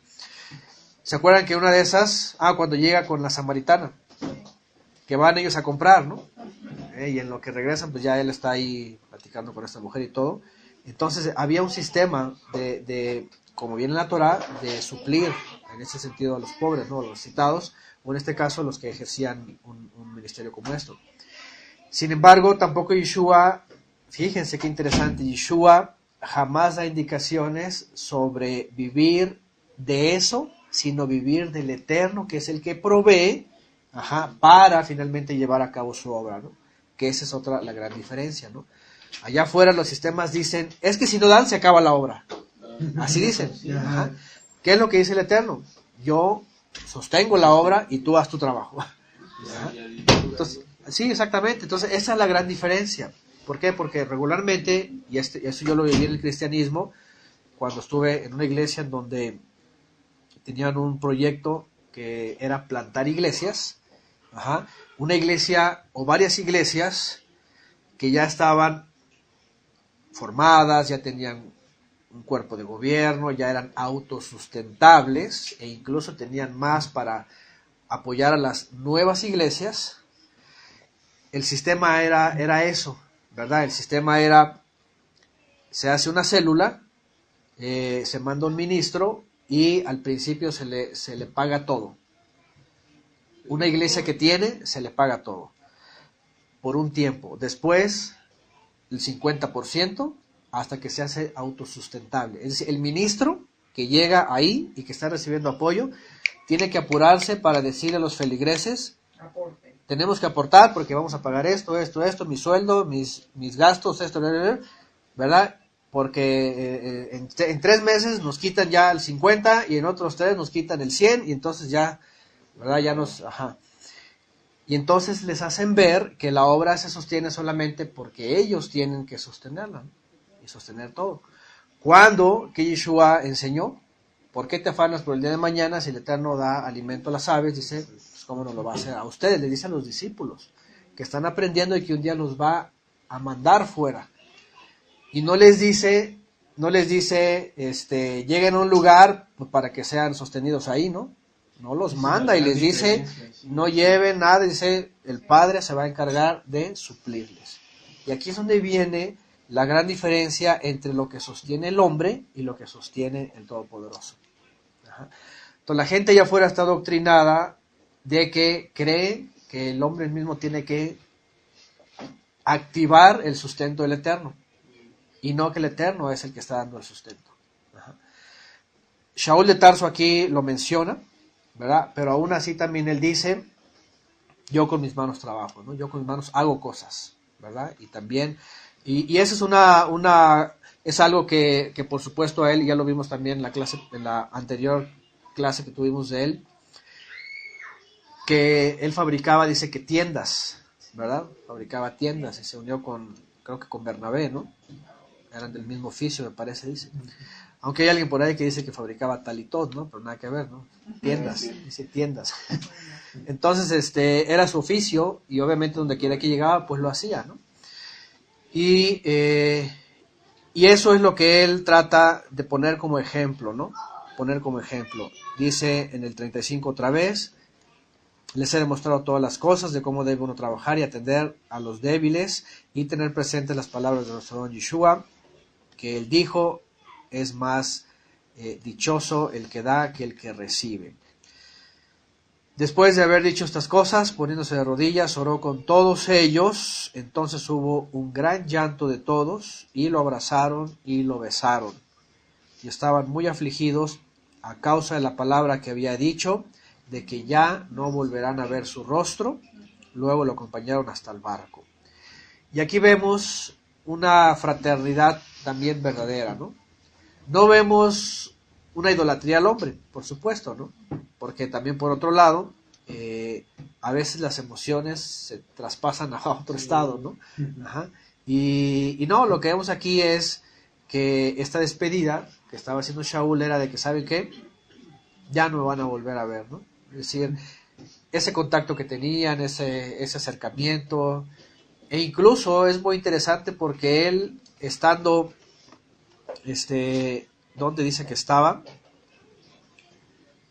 ¿Se acuerdan que una de esas, cuando llega con la samaritana, que van ellos a comprar, ¿no? Y en lo que regresan, pues ya él está ahí platicando con esta mujer y todo. Entonces había un sistema de como viene en la Torah, de suplir en ese sentido a los pobres, ¿no? Los citados, o en este caso los que ejercían un ministerio como esto. Sin embargo, tampoco Yeshua, fíjense qué interesante, Yeshua jamás da indicaciones sobre vivir de eso, sino vivir del Eterno, que es el que provee, para finalmente llevar a cabo su obra, ¿no? Que esa es la gran diferencia, ¿no? Allá afuera los sistemas dicen, es que si no dan se acaba la obra. Así dicen. ¿Qué es lo que dice el Eterno? Yo sostengo la obra y tú haz tu trabajo. Entonces, sí, exactamente. Entonces, esa es la gran diferencia. ¿Por qué? Porque regularmente, y eso yo lo viví en el cristianismo, cuando estuve en una iglesia en donde tenían un proyecto que era plantar iglesias, una iglesia o varias iglesias que ya estaban formadas, ya tenían un cuerpo de gobierno, ya eran autosustentables e incluso tenían más para apoyar a las nuevas iglesias. El sistema era eso, ¿verdad? El sistema era, se hace una célula, se manda un ministro y al principio se le paga todo. Una iglesia que tiene, se le paga todo por un tiempo. Después, el 50%, hasta que se hace autosustentable. Es decir, el ministro que llega ahí y que está recibiendo apoyo, tiene que apurarse para decirle a los feligreses, tenemos que aportar porque vamos a pagar esto, mi sueldo, mis gastos, esto, ¿verdad? Porque en 3 meses nos quitan ya el 50 y en otros 3 nos quitan el 100 y entonces ya, ¿verdad? Ya nos... Y entonces les hacen ver que la obra se sostiene solamente porque ellos tienen que sostenerla, ¿no? Y sostener todo. Cuando que Yeshua enseñó, ¿por qué te afanas por el día de mañana si el Eterno da alimento a las aves? Dice, pues cómo no lo va a hacer a ustedes, le dice a los discípulos, que están aprendiendo y que un día los va a mandar fuera. Y no les dice, lleguen a un lugar pues, para que sean sostenidos ahí, ¿no? No los manda y les dice, no lleven nada, dice, el Padre se va a encargar de suplirles. Y aquí es donde viene la gran diferencia entre lo que sostiene el hombre y lo que sostiene el Todopoderoso. Entonces la gente allá afuera está adoctrinada de que cree que el hombre mismo tiene que activar el sustento del Eterno y no que el Eterno es el que está dando el sustento. Shaul de Tarso aquí lo menciona, ¿verdad? Pero aún así también él dice, yo con mis manos trabajo, ¿no? Yo con mis manos hago cosas, ¿verdad? Y también, y eso es es algo que por supuesto a él, ya lo vimos también en la anterior clase que tuvimos de él, que él fabricaba, dice que tiendas, ¿verdad? Fabricaba tiendas y se unió creo que con Bernabé, ¿no? Eran del mismo oficio, me parece, dice. Aunque hay alguien por ahí que dice que fabricaba talitot, ¿no? Pero nada que ver, ¿no? Tiendas, dice tiendas. Entonces, era su oficio y obviamente donde quiera que llegaba, pues lo hacía, ¿no? Y eso es lo que él trata de poner como ejemplo, ¿no? Poner como ejemplo. Dice en el 35 otra vez, les he demostrado todas las cosas de cómo debe uno trabajar y atender a los débiles y tener presentes las palabras de nuestro don Yeshua, que él dijo, es más dichoso el que da que el que recibe. Después de haber dicho estas cosas, poniéndose de rodillas, oró con todos ellos. Entonces hubo un gran llanto de todos, y lo abrazaron y lo besaron. Y estaban muy afligidos a causa de la palabra que había dicho, de que ya no volverán a ver su rostro. Luego lo acompañaron hasta el barco. Y aquí vemos una fraternidad también verdadera, ¿no? No vemos una idolatría al hombre, por supuesto, ¿no? Porque también por otro lado, a veces las emociones se traspasan a otro estado, ¿no? Ajá. Y no, lo que vemos aquí es que esta despedida que estaba haciendo Shaul era de que, ¿saben qué? Ya no me van a volver a ver, ¿no? Es decir, ese contacto que tenían, ese acercamiento, e incluso es muy interesante porque él, estando, ¿dónde dice que estaba?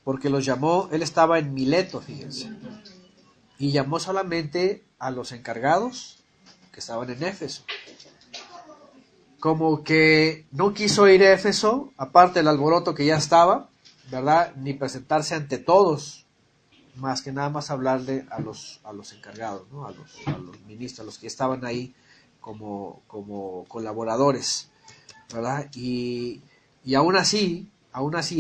Porque los llamó, él estaba en Mileto, fíjense, y llamó solamente a los encargados que estaban en Éfeso. Como que no quiso ir a Éfeso, aparte del alboroto que ya estaba, ¿verdad? Ni presentarse ante todos, más que nada más hablarle a los encargados, ¿no? A los ministros, a los que estaban ahí como colaboradores, ¿verdad? Y aún así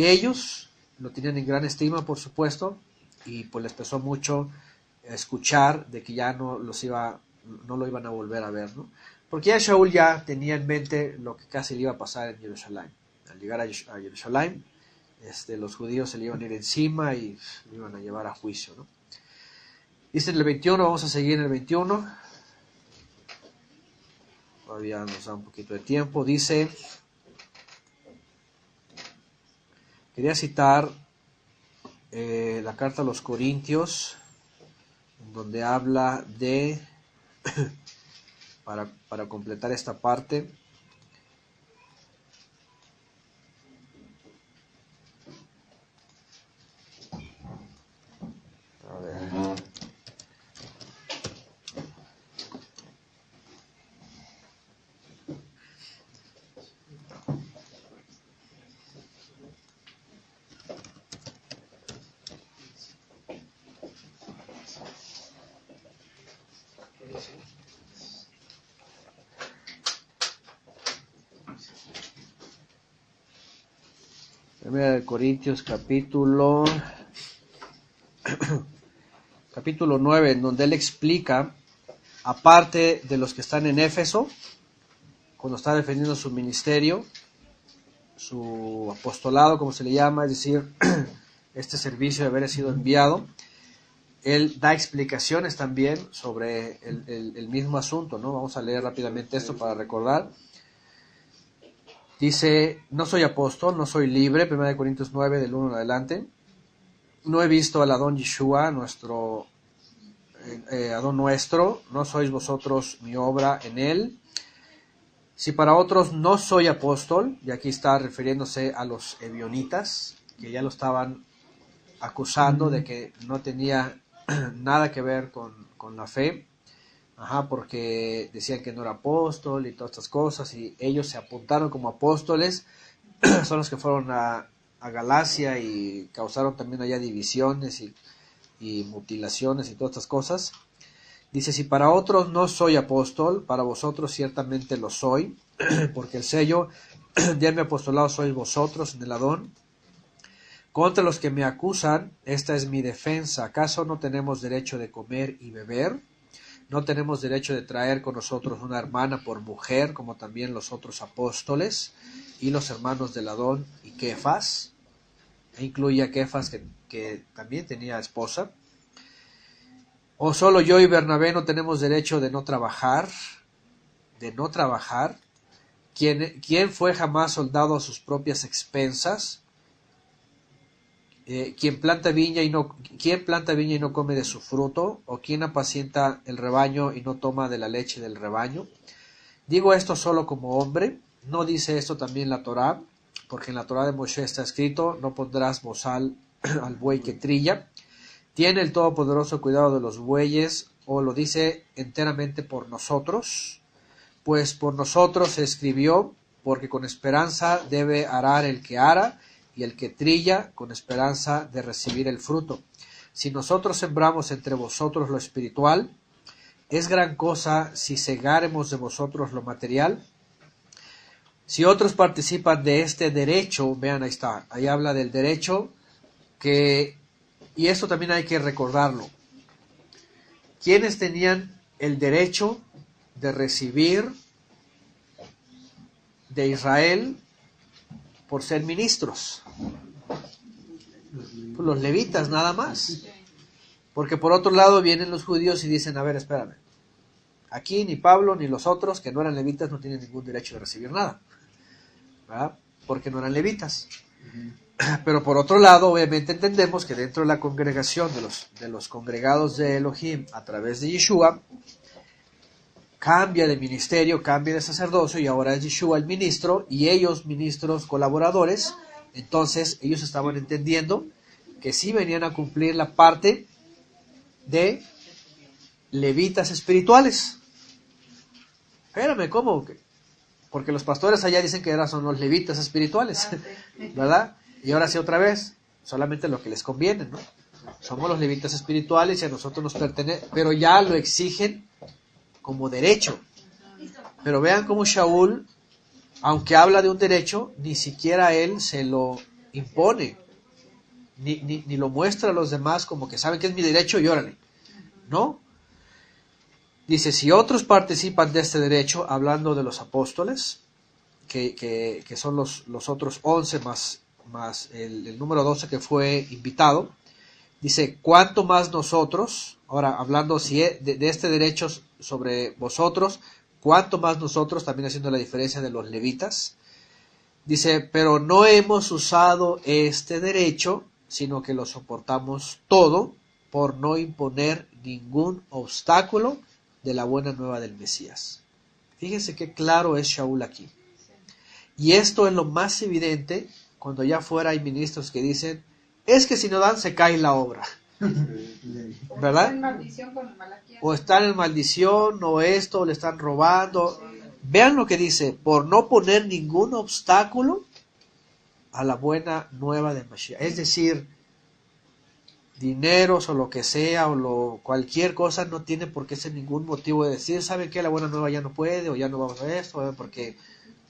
ellos lo tenían en gran estima, por supuesto, y pues les pesó mucho escuchar de que ya no lo iban a volver a ver, ¿no? Porque ya Shaul ya tenía en mente lo que casi le iba a pasar en Jerusalén. Al llegar a Jerusalén, los judíos se le iban a ir encima y lo iban a llevar a juicio, ¿no? Dice en el 21, vamos a seguir en el 21. Todavía nos da un poquito de tiempo. Dice, quería citar la carta a los Corintios, donde habla de, para completar esta parte, a ver. Primera de Corintios capítulo 9, en donde él explica, aparte de los que están en Éfeso, cuando está defendiendo su ministerio, su apostolado, como se le llama, es decir, este servicio de haber sido enviado, él da explicaciones también sobre el mismo asunto, ¿no? Vamos a leer rápidamente esto para recordar. Dice, no soy apóstol, no soy libre, 1 Corintios 9, del 1 en adelante. No he visto al Adón Yeshua, nuestro Adón nuestro, no sois vosotros mi obra en él. Si para otros no soy apóstol, y aquí está refiriéndose a los ebionitas, que ya lo estaban acusando de que no tenía nada que ver con la fe, porque decían que no era apóstol y todas estas cosas, y ellos se apuntaron como apóstoles, son los que fueron a Galacia y causaron también allá divisiones y mutilaciones y todas estas cosas. Dice, si para otros no soy apóstol, para vosotros ciertamente lo soy, porque el sello de mi apostolado sois vosotros en el Adón. Contra los que me acusan, esta es mi defensa. ¿Acaso no tenemos derecho de comer y beber? ¿No tenemos derecho de traer con nosotros una hermana por mujer, como también los otros apóstoles y los hermanos del Adón y Kefas? E incluye a Kefas, que también tenía esposa. ¿O solo yo y Bernabé no tenemos derecho de no trabajar? ¿Quién fue jamás soldado a sus propias expensas? ¿Quién planta viña y no come de su fruto? ¿O quién apacienta el rebaño y no toma de la leche del rebaño? Digo esto solo como hombre. ¿No dice esto también la Torá? Porque en la Torá de Moshe está escrito: no pondrás bozal al buey que trilla. ¿Tiene el Todopoderoso cuidado de los bueyes, o lo dice enteramente por nosotros? Pues por nosotros se escribió, porque con esperanza debe arar el que ara, y el que trilla con esperanza de recibir el fruto. Si nosotros sembramos entre vosotros lo espiritual, ¿es gran cosa si segáremos de vosotros lo material? Si otros participan de este derecho, vean, ahí está, ahí habla del derecho, y esto también hay que recordarlo. ¿Quiénes tenían el derecho de recibir de Israel por ser ministros? Pues los levitas nada más. Porque por otro lado vienen los judíos y dicen: a ver, espérame, aquí ni Pablo ni los otros que no eran levitas no tienen ningún derecho de recibir nada, ¿verdad? Porque no eran levitas. Pero por otro lado, obviamente entendemos que dentro de la congregación de los congregados de Elohim a través de Yeshua, cambia de ministerio, cambia de sacerdocio, y ahora es Yeshua el ministro y ellos ministros colaboradores. Entonces ellos estaban entendiendo que sí venían a cumplir la parte de levitas espirituales. Espérame, ¿cómo? Porque los pastores allá dicen que son los levitas espirituales, ¿verdad? Y ahora sí, otra vez, solamente lo que les conviene, ¿no? Somos los levitas espirituales y a nosotros nos pertenece, pero ya lo exigen como derecho. Pero vean cómo Shaul, aunque habla de un derecho, ni siquiera él se lo impone, ni lo muestra a los demás como que saben que es mi derecho y órale. No. Dice: si otros participan de este derecho, hablando de los apóstoles, que son los otros 11 más el número 12 que fue invitado, dice: ¿cuánto más nosotros? Ahora, hablando de este derecho sobre vosotros, ¿cuánto más nosotros? También haciendo la diferencia de los levitas. Dice: pero no hemos usado este derecho, sino que lo soportamos todo por no imponer ningún obstáculo de la buena nueva del Mesías. Fíjense qué claro es Shaul aquí. Y esto es lo más evidente cuando allá afuera hay ministros que dicen: es que si no dan se cae la obra. ¿Verdad? O están en maldición, o esto, o le están robando. Vean lo que dice: por no poner ningún obstáculo a la buena nueva de Mashiach. Es decir, dineros o lo que sea, cualquier cosa no tiene por qué ser ningún motivo de decir: ¿saben qué? La buena nueva ya no puede, o ya no vamos a esto, porque...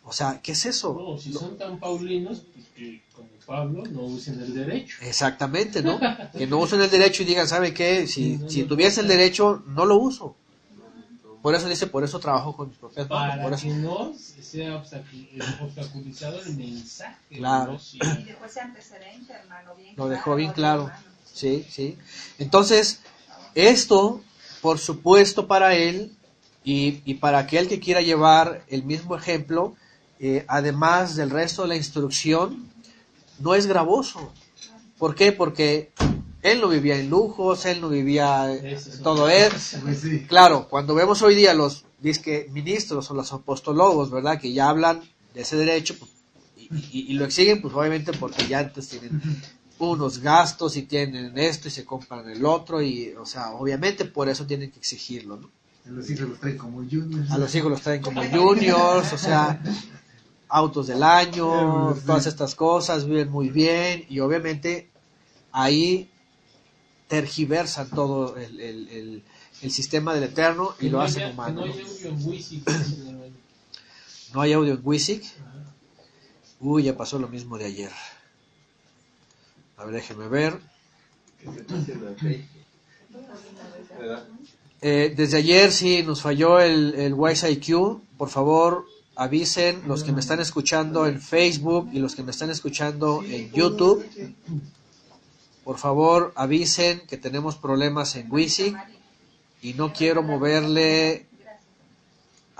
O sea, ¿qué es eso? No, si son tan paulinos, pues que como Pablo no usen el derecho. Exactamente, ¿no? Que no usen el derecho y digan: ¿sabe qué? Si tuviese el derecho, no lo uso. Por eso dice: por eso trabajo con mis propias manos. Para por eso. que no sea obstaculizado el mensaje. Claro. ¿No? Sí. Y dejó ese antecedente, hermano, bien Lo dejó bien claro. hermano. Sí, sí. Entonces, esto, por supuesto, para él y para aquel que quiera llevar el mismo ejemplo, además del resto de la instrucción, no es gravoso. ¿Por qué? Porque él no vivía en lujos, él no vivía todo eso. Pues sí. Claro, cuando vemos hoy día los disque ministros o los apostólogos, ¿verdad?, que ya hablan de ese derecho, pues, y lo exigen, pues obviamente porque ya antes tienen unos gastos y tienen esto y se compran el otro, y o sea, obviamente por eso tienen que exigirlo, ¿no? A los hijos los traen como juniors. A los hijos los traen como juniors, o sea, autos del año, todas estas cosas, viven muy bien, y obviamente ahí tergiversan todo el sistema del Eterno y lo hacen humano. No hay audio en Wisik. ¿No hay audio en Wisik? Uy, ya pasó lo mismo de ayer. A ver, déjenme ver. Desde ayer sí nos falló el Wise IQ. Por favor, avisen los que me están escuchando en Facebook y los que me están escuchando en YouTube. Por favor, avisen que tenemos problemas en Wisik y no quiero moverle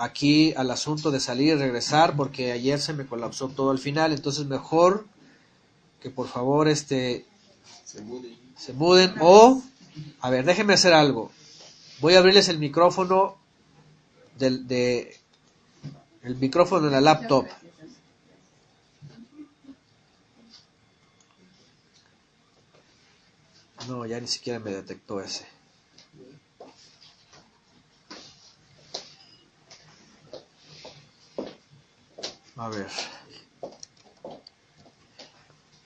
aquí al asunto de salir y regresar, porque ayer se me colapsó todo al final. Entonces mejor que por favor se muden. O, a ver, déjenme hacer algo. Voy a abrirles el micrófono el micrófono de la laptop. No, ya ni siquiera me detectó ese. A ver.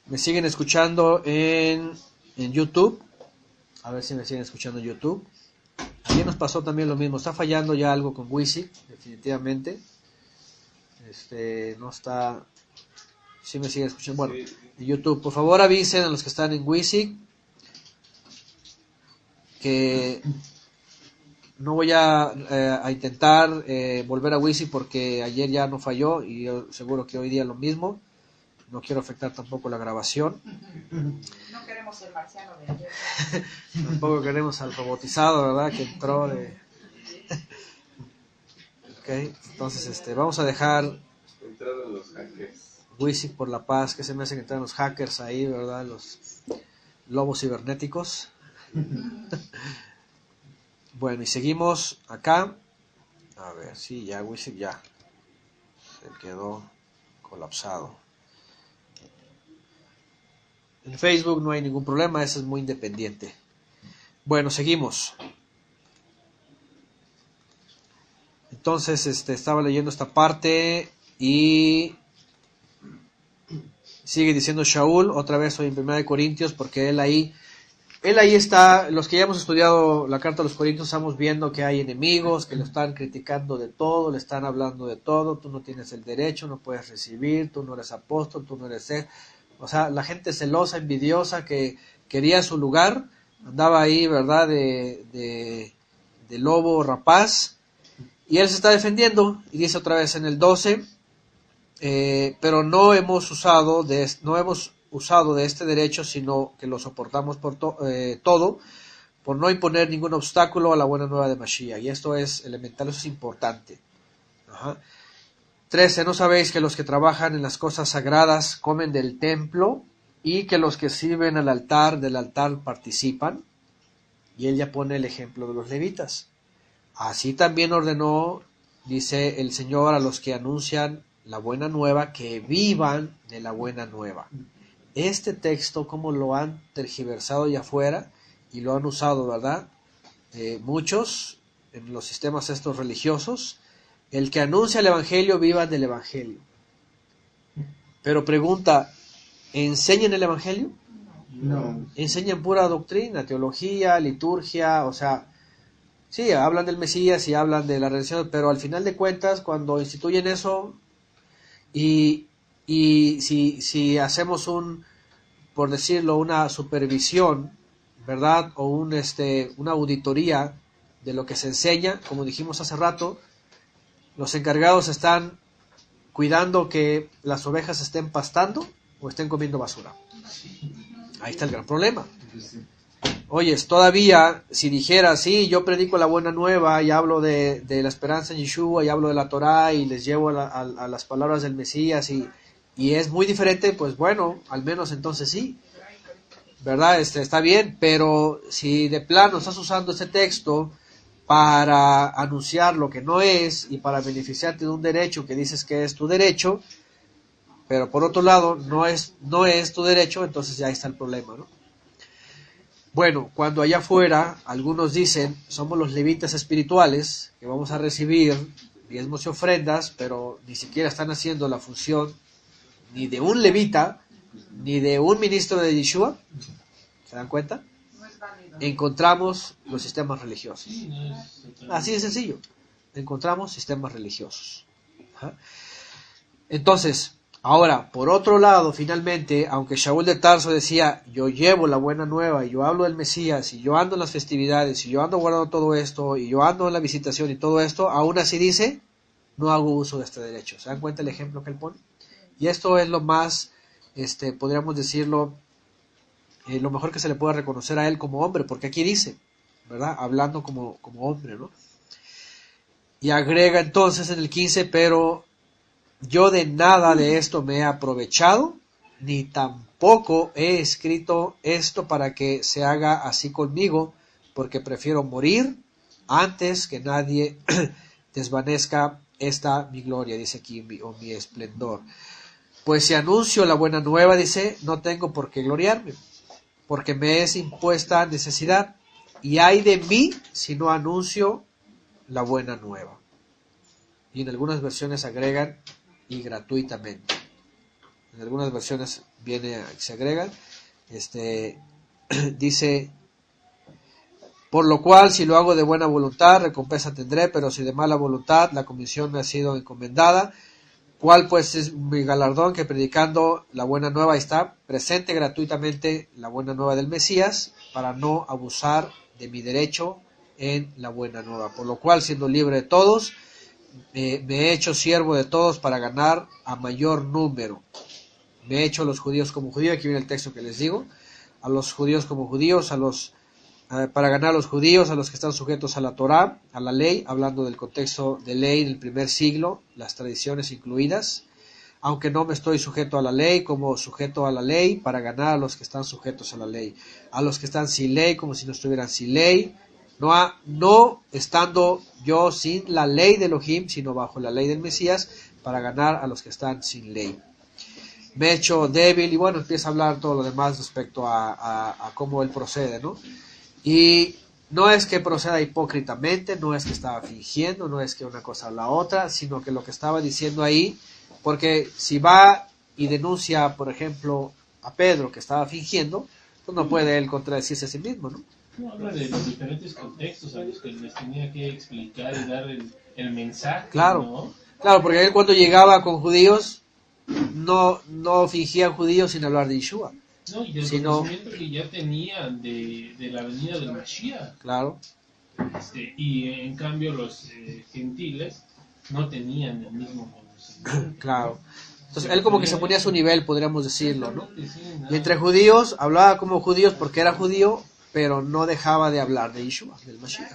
¿Me siguen escuchando en YouTube? A ver si me siguen escuchando en YouTube. Ayer nos pasó también lo mismo. Está fallando ya algo con Wisi, definitivamente. No está... Sí me siguen escuchando. Bueno, en YouTube. Por favor avisen a los que están en Wisi que no voy a intentar volver a Wisi porque ayer ya no falló y yo seguro que hoy día lo mismo. No quiero afectar tampoco la grabación. No queremos el marciano de ayer. Tampoco queremos al robotizado, ¿verdad? Que entró de... Ok, entonces vamos a dejar Entraron los hackers. Wisi por la paz, que se me hacen entrar los hackers ahí, ¿verdad? Los lobos cibernéticos. Bueno, y seguimos acá. A ver, sí, ya Wisi ya se quedó colapsado. En Facebook no hay ningún problema, ese es muy independiente. Bueno, seguimos. Entonces, estaba leyendo esta parte y sigue diciendo Shaul, otra vez hoy en 1 Corintios, porque él ahí está, los que ya hemos estudiado la carta a los Corintios, estamos viendo que hay enemigos, que lo están criticando de todo, le están hablando de todo, tú no tienes el derecho, no puedes recibir, tú no eres apóstol, tú no eres... O sea, la gente celosa, envidiosa, que quería su lugar, andaba ahí, ¿verdad?, de lobo rapaz, y él se está defendiendo, y dice otra vez en el 12, pero no hemos usado de este derecho, sino que lo soportamos por todo, por no imponer ningún obstáculo a la buena nueva de Mashiach, y esto es elemental, eso es importante. Ajá. 13. ¿No sabéis que los que trabajan en las cosas sagradas comen del templo y que los que sirven del altar participan? Y él ya pone el ejemplo de los levitas. Así también ordenó, dice el Señor, a los que anuncian la buena nueva, que vivan de la buena nueva. Este texto, como lo han tergiversado allá afuera y lo han usado, ¿verdad? Muchos en los sistemas estos religiosos. El que anuncia el Evangelio, viva del Evangelio. Pero pregunta, ¿enseñan el Evangelio? No. Enseñan pura doctrina, teología, liturgia, o sea, sí, hablan del Mesías y hablan de la redención, pero al final de cuentas, cuando instituyen eso, y si hacemos por decirlo, una supervisión, ¿verdad? O una auditoría de lo que se enseña, como dijimos hace rato, los encargados están cuidando que las ovejas estén pastando o estén comiendo basura. Ahí está el gran problema. Oyes, todavía si dijera, sí, yo predico la buena nueva y hablo de la esperanza en Yeshua y hablo de la Torá y les llevo a las palabras del Mesías y es muy diferente, pues bueno, al menos entonces sí, ¿verdad? Está bien, pero si de plano estás usando este texto para anunciar lo que no es y para beneficiarte de un derecho que dices que es tu derecho, pero por otro lado no es tu derecho, entonces ya está el problema, ¿no? Bueno, cuando allá afuera algunos dicen, somos los levitas espirituales, que vamos a recibir diezmos y ofrendas, pero ni siquiera están haciendo la función ni de un levita, ni de un ministro de Yeshua, ¿se dan cuenta? Encontramos los sistemas religiosos. Así de sencillo. Encontramos sistemas religiosos. ¿Ah? Entonces, ahora, por otro lado, finalmente, aunque Shaul de Tarso decía, yo llevo la buena nueva, y yo hablo del Mesías, y yo ando en las festividades, y yo ando guardando todo esto, y yo ando en la visitación y todo esto, aún así dice, no hago uso de este derecho. ¿Se dan cuenta el ejemplo que él pone? Y esto es lo más, podríamos decirlo, lo mejor que se le puede reconocer a él como hombre, porque aquí dice, ¿verdad? Hablando como hombre, ¿no? Y agrega entonces en el 15, pero yo de nada de esto me he aprovechado, ni tampoco he escrito esto para que se haga así conmigo, porque prefiero morir antes que nadie desvanezca esta mi gloria, dice aquí, mi esplendor. Pues si anuncio la buena nueva, dice, no tengo por qué gloriarme, porque me es impuesta necesidad, y hay de mí si no anuncio la buena nueva. Y en algunas versiones agregan, y gratuitamente. En algunas versiones se agregan, dice, por lo cual, si lo hago de buena voluntad, recompensa tendré, pero si de mala voluntad, la comisión me ha sido encomendada. ¿Cuál pues es mi galardón? Que predicando la buena nueva está presente gratuitamente la buena nueva del Mesías, para no abusar de mi derecho en la buena nueva. Por lo cual, siendo libre de todos, me he hecho siervo de todos para ganar a mayor número. Me he hecho a los judíos como judíos, aquí viene el texto que les digo, a los judíos como judíos, para ganar a los judíos, a los que están sujetos a la Torá, a la ley, hablando del contexto de ley del primer siglo, las tradiciones incluidas, aunque no me estoy sujeto a la ley, como sujeto a la ley, para ganar a los que están sujetos a la ley, a los que están sin ley, como si no estuvieran sin ley, no estando yo sin la ley de Elohim, sino bajo la ley del Mesías, para ganar a los que están sin ley. Me he hecho débil, y bueno, empieza a hablar todo lo demás respecto a cómo él procede, ¿no? Y no es que proceda hipócritamente, no es que estaba fingiendo, no es que una cosa o la otra, sino que lo que estaba diciendo ahí, porque si va y denuncia, por ejemplo, a Pedro que estaba fingiendo, pues no puede él contradecirse a sí mismo, ¿no? No, habla de los diferentes contextos a los que les tenía que explicar y dar el mensaje, claro, ¿no? Claro, porque él cuando llegaba con judíos, no fingía judíos sin hablar de Yeshua. No, y del conocimiento que ya tenían de la venida del Mashiach. Claro. Y en cambio los gentiles no tenían el mismo conocimiento. Claro. Entonces él como que se ponía a su nivel, podríamos decirlo, ¿no? Y entre judíos, hablaba como judíos porque era judío, pero no dejaba de hablar de Yeshua, del Mashiach.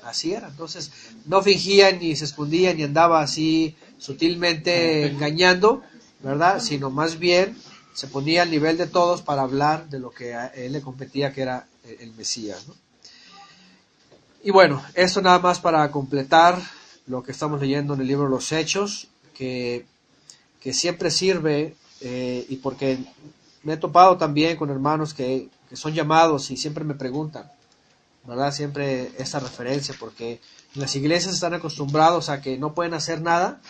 Así era. Entonces no fingía, ni se escondía, ni andaba así sutilmente engañando, ¿verdad? Sino más bien se ponía al nivel de todos para hablar de lo que a él le competía, que era el Mesías, ¿no? Y bueno, esto nada más para completar lo que estamos leyendo en el libro de los Hechos, que siempre sirve, y porque me he topado también con hermanos que son llamados y siempre me preguntan, ¿verdad? Siempre esta referencia, porque en las iglesias están acostumbrados a que no pueden hacer nada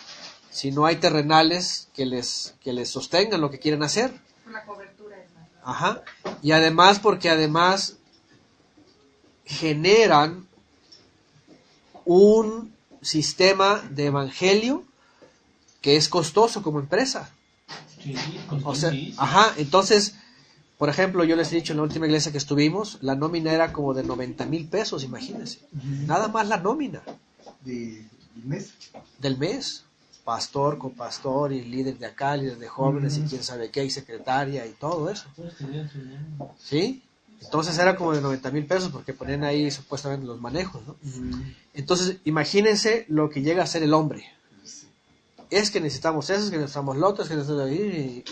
si no hay terrenales que les sostengan lo que quieren hacer. La cobertura es más. Ajá. Y además, porque además generan un sistema de evangelio que es costoso como empresa. Sí, O sea, ajá, entonces, por ejemplo, yo les he dicho en la última iglesia que estuvimos, la nómina era como de 90,000 pesos, imagínense. Nada más la nómina. ¿Del mes? Del mes. Pastor, copastor, y líder de acá, líder de jóvenes, y quién sabe qué, y secretaria, y todo eso. ¿Sí? Entonces era como de 90,000 pesos, porque ponían ahí supuestamente los manejos, ¿no? Entonces, imagínense lo que llega a ser el hombre. Es que necesitamos eso, es que necesitamos lo otro, es que necesitamos...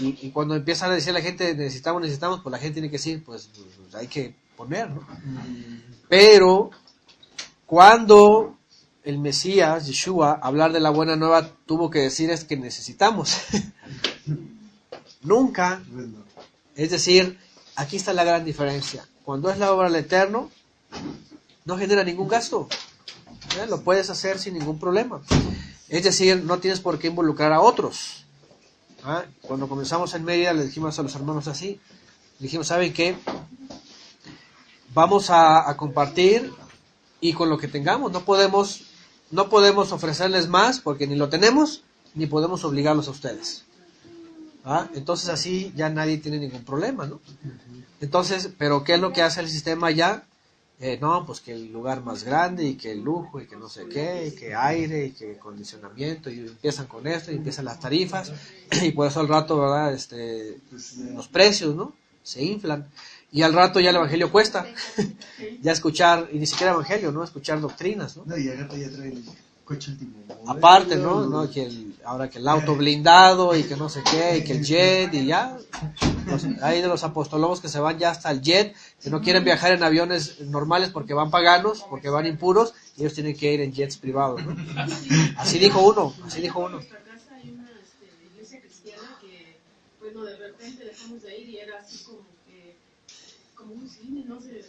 Y cuando empiezan a decir a la gente, necesitamos, pues la gente tiene que decir, pues hay que poner, ¿no? Pero, cuando el Mesías, Yeshua, hablar de la buena nueva, tuvo que decir es que necesitamos. Nunca. Es decir, aquí está la gran diferencia. Cuando es la obra del Eterno, no genera ningún gasto. Lo puedes hacer sin ningún problema. Es decir, no tienes por qué involucrar a otros. Cuando comenzamos en Mérida, le dijimos a los hermanos así. Le dijimos, ¿saben qué? Vamos a compartir, y con lo que tengamos. No podemos ofrecerles más porque ni lo tenemos, ni podemos obligarlos a ustedes. Entonces así ya nadie tiene ningún problema, ¿no? Entonces, ¿pero qué es lo que hace el sistema ya? No, pues que el lugar más grande, y que el lujo, y que no sé qué, y que aire, y que acondicionamiento, y empiezan con esto, y empiezan las tarifas, y por eso al rato, ¿verdad? Los precios, ¿no? Se inflan. Y al rato ya el evangelio cuesta. Ya escuchar, y ni siquiera evangelio, ¿no? Escuchar doctrinas, ¿no? No, y al rato ya traen coche último modelo. Aparte, ¿no? Ahora que el auto blindado y que no sé qué, y que el jet y ya. Hay de los apostolomos que se van ya hasta el jet, que no quieren viajar en aviones normales porque van paganos, porque van impuros, y ellos tienen que ir en jets privados, ¿no? Así dijo uno. En nuestra casa hay una iglesia cristiana que, bueno, de repente dejamos de ir y era así como un cine, ¿no? Se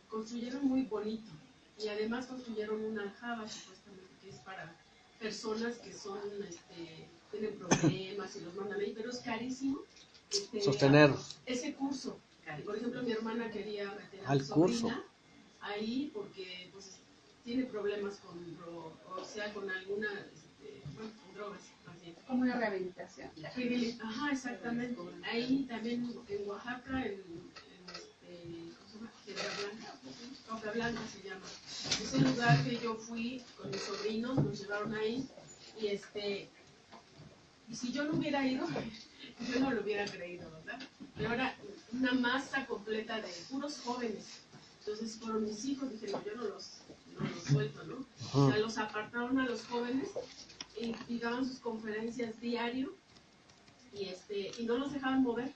construyeron muy bonito. Y además construyeron una aljaba, supuestamente, que es para personas que son, tienen problemas y los mandan ahí, pero es carísimo. Sostener. Ese curso. Por ejemplo, mi hermana quería meter a Al mi sobrina curso. ahí porque pues, tiene problemas con alguna, bueno, con drogas. Así. Como una rehabilitación. Ajá, exactamente. Ahí también en Oaxaca, ¿cómo se llama? Piedra Blanca, Roca Blanca se llama. Es el lugar que yo fui con mis sobrinos, nos llevaron ahí y si yo no hubiera ido, yo no lo hubiera creído, ¿verdad? Pero era una masa completa de puros jóvenes. Entonces fueron mis hijos, dije, no, yo no los suelto, ¿no? O sea, los apartaron a los jóvenes y daban sus conferencias diario y no los dejaban mover.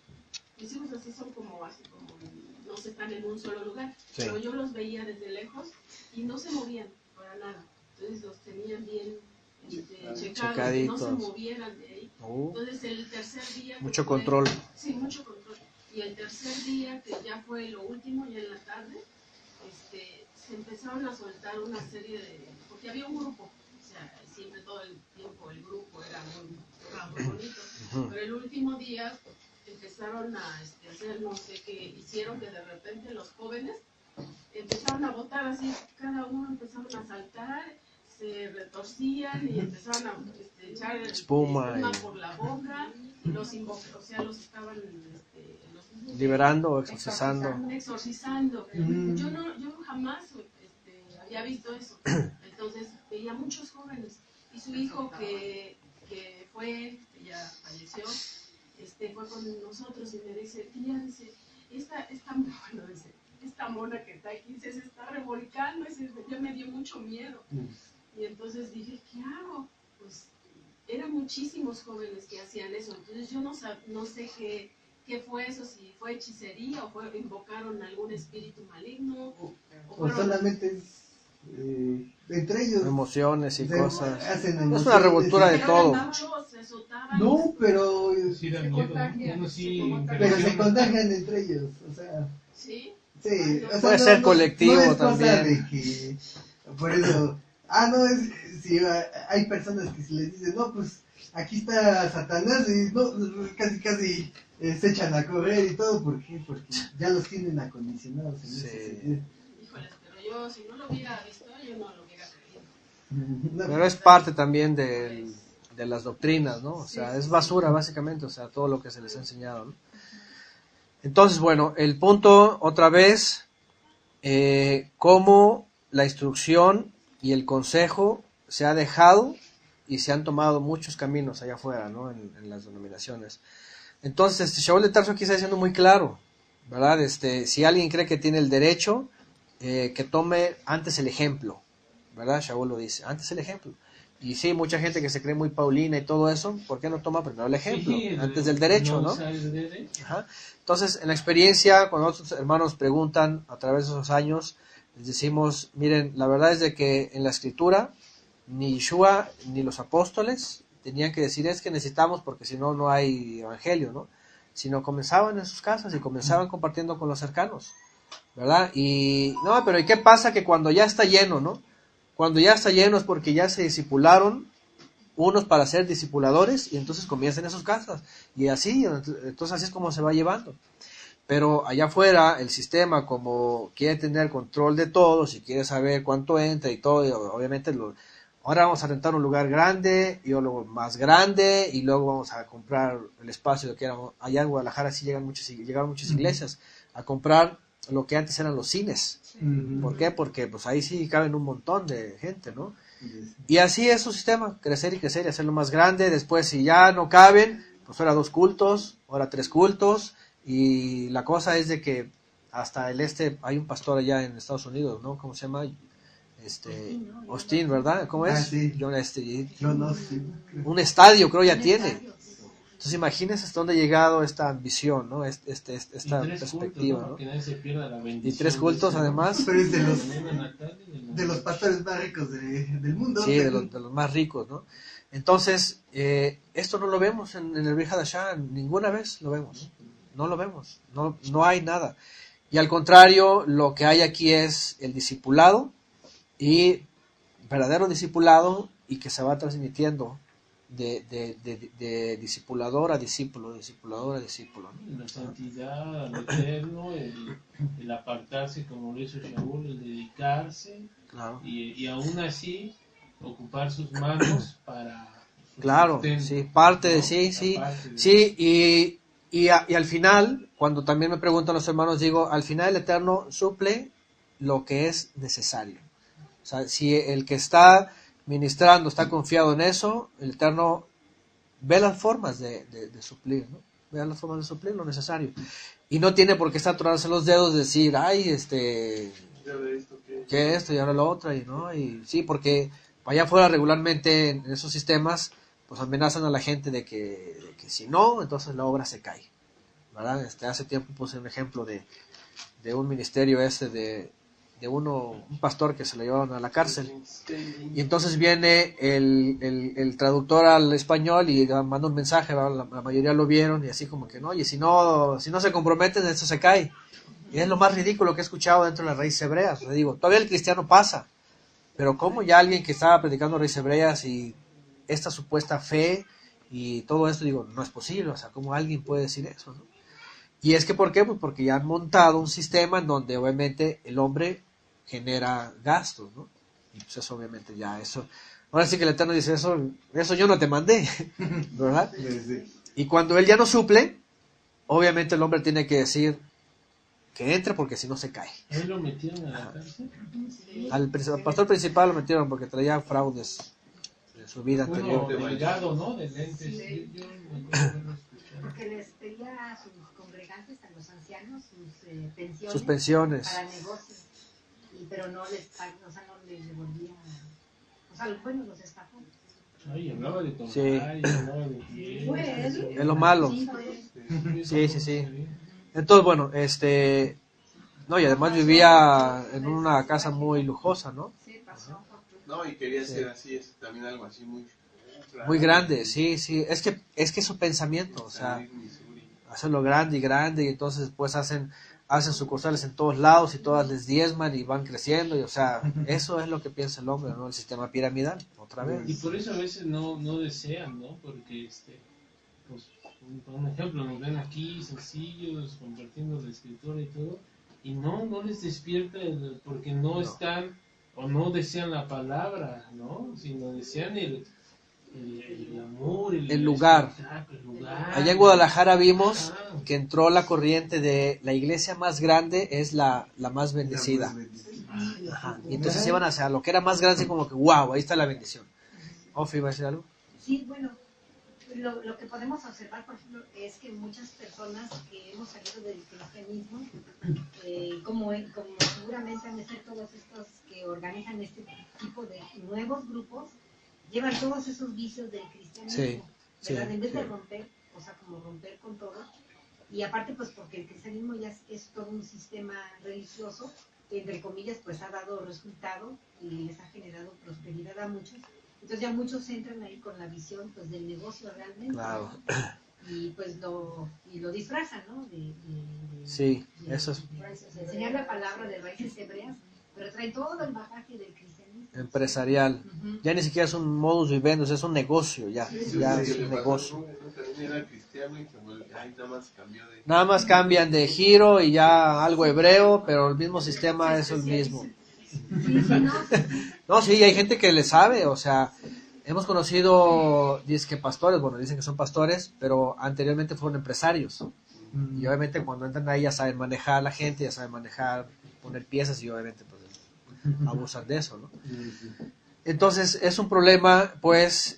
Mis hijos así como no se están en un solo lugar, Sí. pero yo los veía desde lejos y no se movían para nada. Entonces los tenían bien checados, que no se movieran de ahí. Entonces el tercer día... Mucho control. Sí, mucho control. Y el tercer día, que ya fue lo último, ya en la tarde, se empezaron a soltar una serie de... Porque había un grupo, o sea, siempre todo el tiempo el grupo era muy bonito. Pero el último día empezaron a hacer no sé qué hicieron, que de repente los jóvenes empezaron a botar así, cada uno empezaron a saltar, se retorcían y empezaron a echar espuma por la boca, los estaban liberando o exorcizando. Yo jamás había visto eso. Entonces veía muchos jóvenes y su hijo que ya falleció, fue con nosotros y me dice, tía, esta mona que está aquí se está revolcando, ya me dio mucho miedo. Y entonces dije, ¿qué hago? Pues eran muchísimos jóvenes que hacían eso, entonces yo no sé qué fue eso, si fue hechicería o invocaron algún espíritu maligno. O solamente es entre ellos. Emociones y cosas. Hacen Es emociones, una revoltura de todo. No, pero Sí, da miedo. Uno sí, pero se contagian entre ellos, o sea. ¿Sí? Sí, o sea, Puede ser colectivo no es cosa también. de que, por eso, no es, si hay personas que se les dice, no, pues aquí está Satanás y no, casi se echan a correr y todo, ¿por qué? Porque ya los tienen acondicionados en Sí. ese sentido. Híjoles, pero yo si no lo hubiera visto, yo no lo hubiera creído. No, Pero es parte también de las doctrinas, ¿no? O sea, es basura básicamente, o sea, todo lo que se les ha enseñado, ¿no? Entonces, bueno, el punto otra vez, cómo la instrucción y el consejo se ha dejado y se han tomado muchos caminos allá afuera, ¿no? En las denominaciones. Entonces, Shaul de Tarso aquí está diciendo muy claro, ¿verdad? Si alguien cree que tiene el derecho, que tome antes el ejemplo, ¿verdad? Shaul lo dice, antes el ejemplo. Y sí, mucha gente que se cree muy paulina y todo eso, ¿por qué no toma primero el ejemplo? Sí, antes del derecho, ¿no? Ajá. Entonces, en la experiencia, cuando otros hermanos preguntan a través de esos años, les decimos, miren, la verdad es de que en la escritura, ni Yeshua ni los apóstoles tenían que decir es que necesitamos porque si no, no hay evangelio, ¿no? Sino comenzaban en sus casas y comenzaban compartiendo con los cercanos, ¿verdad? Y, no, pero ¿y qué pasa? Que cuando ya está lleno, ¿no? Cuando ya está lleno es porque ya se discipularon unos para ser discipuladores y entonces comienzan en sus casas. Y así, entonces así es como se va llevando. Pero allá afuera el sistema como quiere tener control de todos y quiere saber cuánto entra y todo, y obviamente ahora vamos a rentar un lugar grande y luego más grande y luego vamos a comprar el espacio que era allá en Guadalajara. Sí llegaron muchas iglesias a comprar lo que antes eran los cines. ¿Por qué? Porque pues ahí sí caben un montón de gente, ¿no? Y así es su sistema, crecer y crecer y hacerlo más grande. Después si ya no caben, pues ahora 2 cultos, ahora 3 cultos. Y la cosa es de que hasta hay un pastor allá en Estados Unidos, ¿no? ¿Cómo se llama? Austin, ¿verdad? ¿Cómo es? Ah, sí. John John Austin. un estadio creo ya Un tiene. estadio, sí. Entonces imagínense hasta dónde ha llegado esta ambición, ¿no? Esta Y 3 perspectiva, cultos, ¿no? ¿no? Que nadie se pierda la bendición. Y 3 cultos de además, Pero es de la los, mañana, la tarde y de la de los pastores más ricos del mundo. sí, de los más ricos, ¿no? Entonces, esto no lo vemos en el Brit Hadashah, ninguna vez lo vemos, no lo vemos, no hay nada. Y al contrario, lo que hay aquí es el discipulado, y verdadero discipulado, y que se va transmitiendo de discipulador a discípulo, discipulador a discípulo, ¿no? La santidad al eterno, el apartarse como lo hizo Shaul, el dedicarse Claro, y aún así ocupar sus manos para su claro, sustento, sí, parte de ¿no? sí, sí, Aparte de- sí, y al final, cuando también me preguntan los hermanos, digo, al final el Eterno suple lo que es necesario. O sea, si el que está ministrando está confiado en eso, el Eterno ve las formas de suplir, ¿no? Ve las formas de suplir lo necesario. Y no tiene por qué estar atorarse los dedos, decir, ay, Ya de esto que... que esto y ahora lo otro, y no, y sí, porque allá afuera regularmente en esos sistemas, pues amenazan a la gente de que si no, entonces la obra se cae, ¿verdad? Hace tiempo puse un ejemplo de un ministerio de un pastor que se lo llevaron a la cárcel, y entonces viene el traductor al español y manda un mensaje, ¿verdad? La mayoría lo vieron, y así como que, no, oye, si no se comprometen, esto se cae. Y es lo más ridículo que he escuchado dentro de las raíces hebreas. Le digo, todavía el cristiano pasa, pero ¿cómo ya alguien que estaba predicando raíces hebreas y esta supuesta fe y todo esto, digo, no es posible? O sea, ¿cómo alguien puede decir eso, no? Y es que, ¿por qué? Pues porque ya han montado un sistema en donde obviamente el hombre genera gastos, ¿no? Y pues eso obviamente ya, eso... Ahora sí que el Eterno dice, eso yo no te mandé, ¿verdad? Y cuando él ya no suple, obviamente el hombre tiene que decir que entre porque si no se cae. ¿A él lo metieron a la cárcel? Al pastor principal lo metieron porque traía fraudes de su vida Bueno, anterior. delgado, ¿no? De lentes. Sí. Yo me acuerdo haberlo escuchado. Porque les pedía a sus congregantes, a los ancianos, pensiones, Sus pensiones. para negocios. Pero no les pagaba, o sea, no les devolvía. O sea, bueno, los estafó. Ay, hablaba de tomar, Sí. hablaba de piel. Pues, Es lo malo. sí, pues. Sí. Entonces, bueno, no, y además vivía en una casa muy lujosa, ¿no? Sí, pasó. No, y quería ser así, es también algo así muy... Muy grande, sí. Es que es su pensamiento, o sea, hacerlo grande y entonces después hacen sucursales en todos lados y todas les diezman y van creciendo, y o sea, eso es lo que piensa el hombre, ¿no? El sistema piramidal, otra vez. Y por eso a veces no desean, ¿no? Porque, pues, un ejemplo, nos ven aquí sencillos, compartiendo la escritura y todo, y no les despierta porque no están o no desean la palabra, ¿no? Sino desean el amor, El lugar. el lugar. Allá en Guadalajara vimos Ah, que entró la corriente de la iglesia más grande es la más bendecida. Ajá. Y entonces iban hacia lo que era más grande, como que wow, ahí está la bendición. Ofi, ¿va a decir algo? Sí, bueno, lo que podemos observar, por ejemplo, es que muchas personas que hemos salido del cristianismo, como seguramente han de ser todos estos que organizan este tipo de nuevos grupos, llevan todos esos vicios del cristianismo, Sí, ¿verdad? En vez de sí. romper, o sea, como romper con todo. Y aparte, pues porque el cristianismo ya es todo un sistema religioso, que entre comillas, pues ha dado resultado y les ha generado prosperidad a muchos. Entonces ya muchos entran ahí con la visión, pues, del negocio realmente. Claro. Y pues lo disfrazan, ¿no? Sí, eso es De enseñar la palabra de raíces hebreas, pero traen todo el bagaje del cristianismo. empresarial. Ujú. Ya ni siquiera es un modus vivendi, es un negocio, ya es un negocio. También era cristiano y se volvió, ay, nada más cambió de... Nada más cambian de giro y ya algo hebreo, pero el mismo sistema es el mismo. Sí, sí, ¿no? No, sí, hay gente que le sabe, o sea, hemos conocido, pastores, bueno, dicen que son pastores, pero anteriormente fueron empresarios. Y obviamente cuando entran ahí ya saben manejar a la gente, ya saben manejar, poner piezas y obviamente pues abusan de eso, ¿no? Entonces es un problema, pues,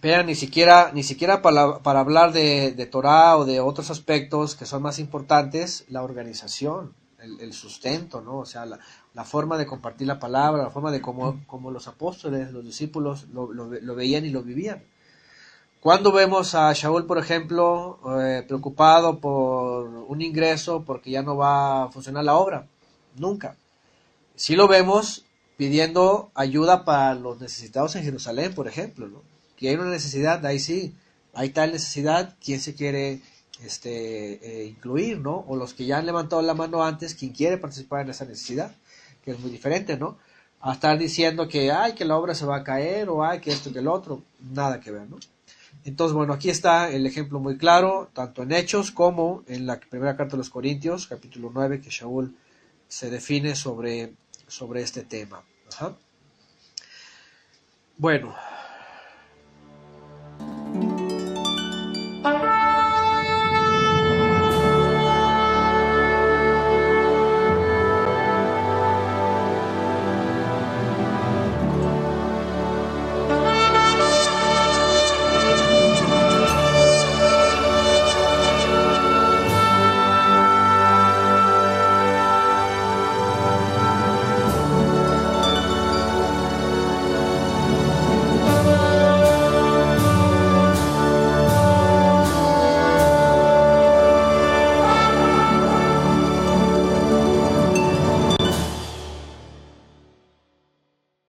vean, ni siquiera para hablar de Torah o de otros aspectos que son más importantes, la organización, el sustento, ¿no? O sea, la forma de compartir la palabra, la forma de cómo los apóstoles, los discípulos lo veían y lo vivían. Cuando vemos a Shaul, por ejemplo, preocupado por un ingreso porque ya no va a funcionar la obra? Nunca. Sí lo vemos pidiendo ayuda para los necesitados en Jerusalén, por ejemplo, ¿no? Que hay una necesidad, ahí sí, hay tal necesidad, ¿quién se quiere incluir, ¿no? O los que ya han levantado la mano antes, ¿quién quiere participar en esa necesidad? Que es muy diferente, ¿no? A estar diciendo que, ay, que la obra se va a caer, o ay, que esto, que el otro, nada que ver, ¿no? Entonces, bueno, aquí está el ejemplo muy claro, tanto en Hechos como en la primera carta de los Corintios, capítulo 9, que Shaul se define sobre este tema. Ajá. Bueno,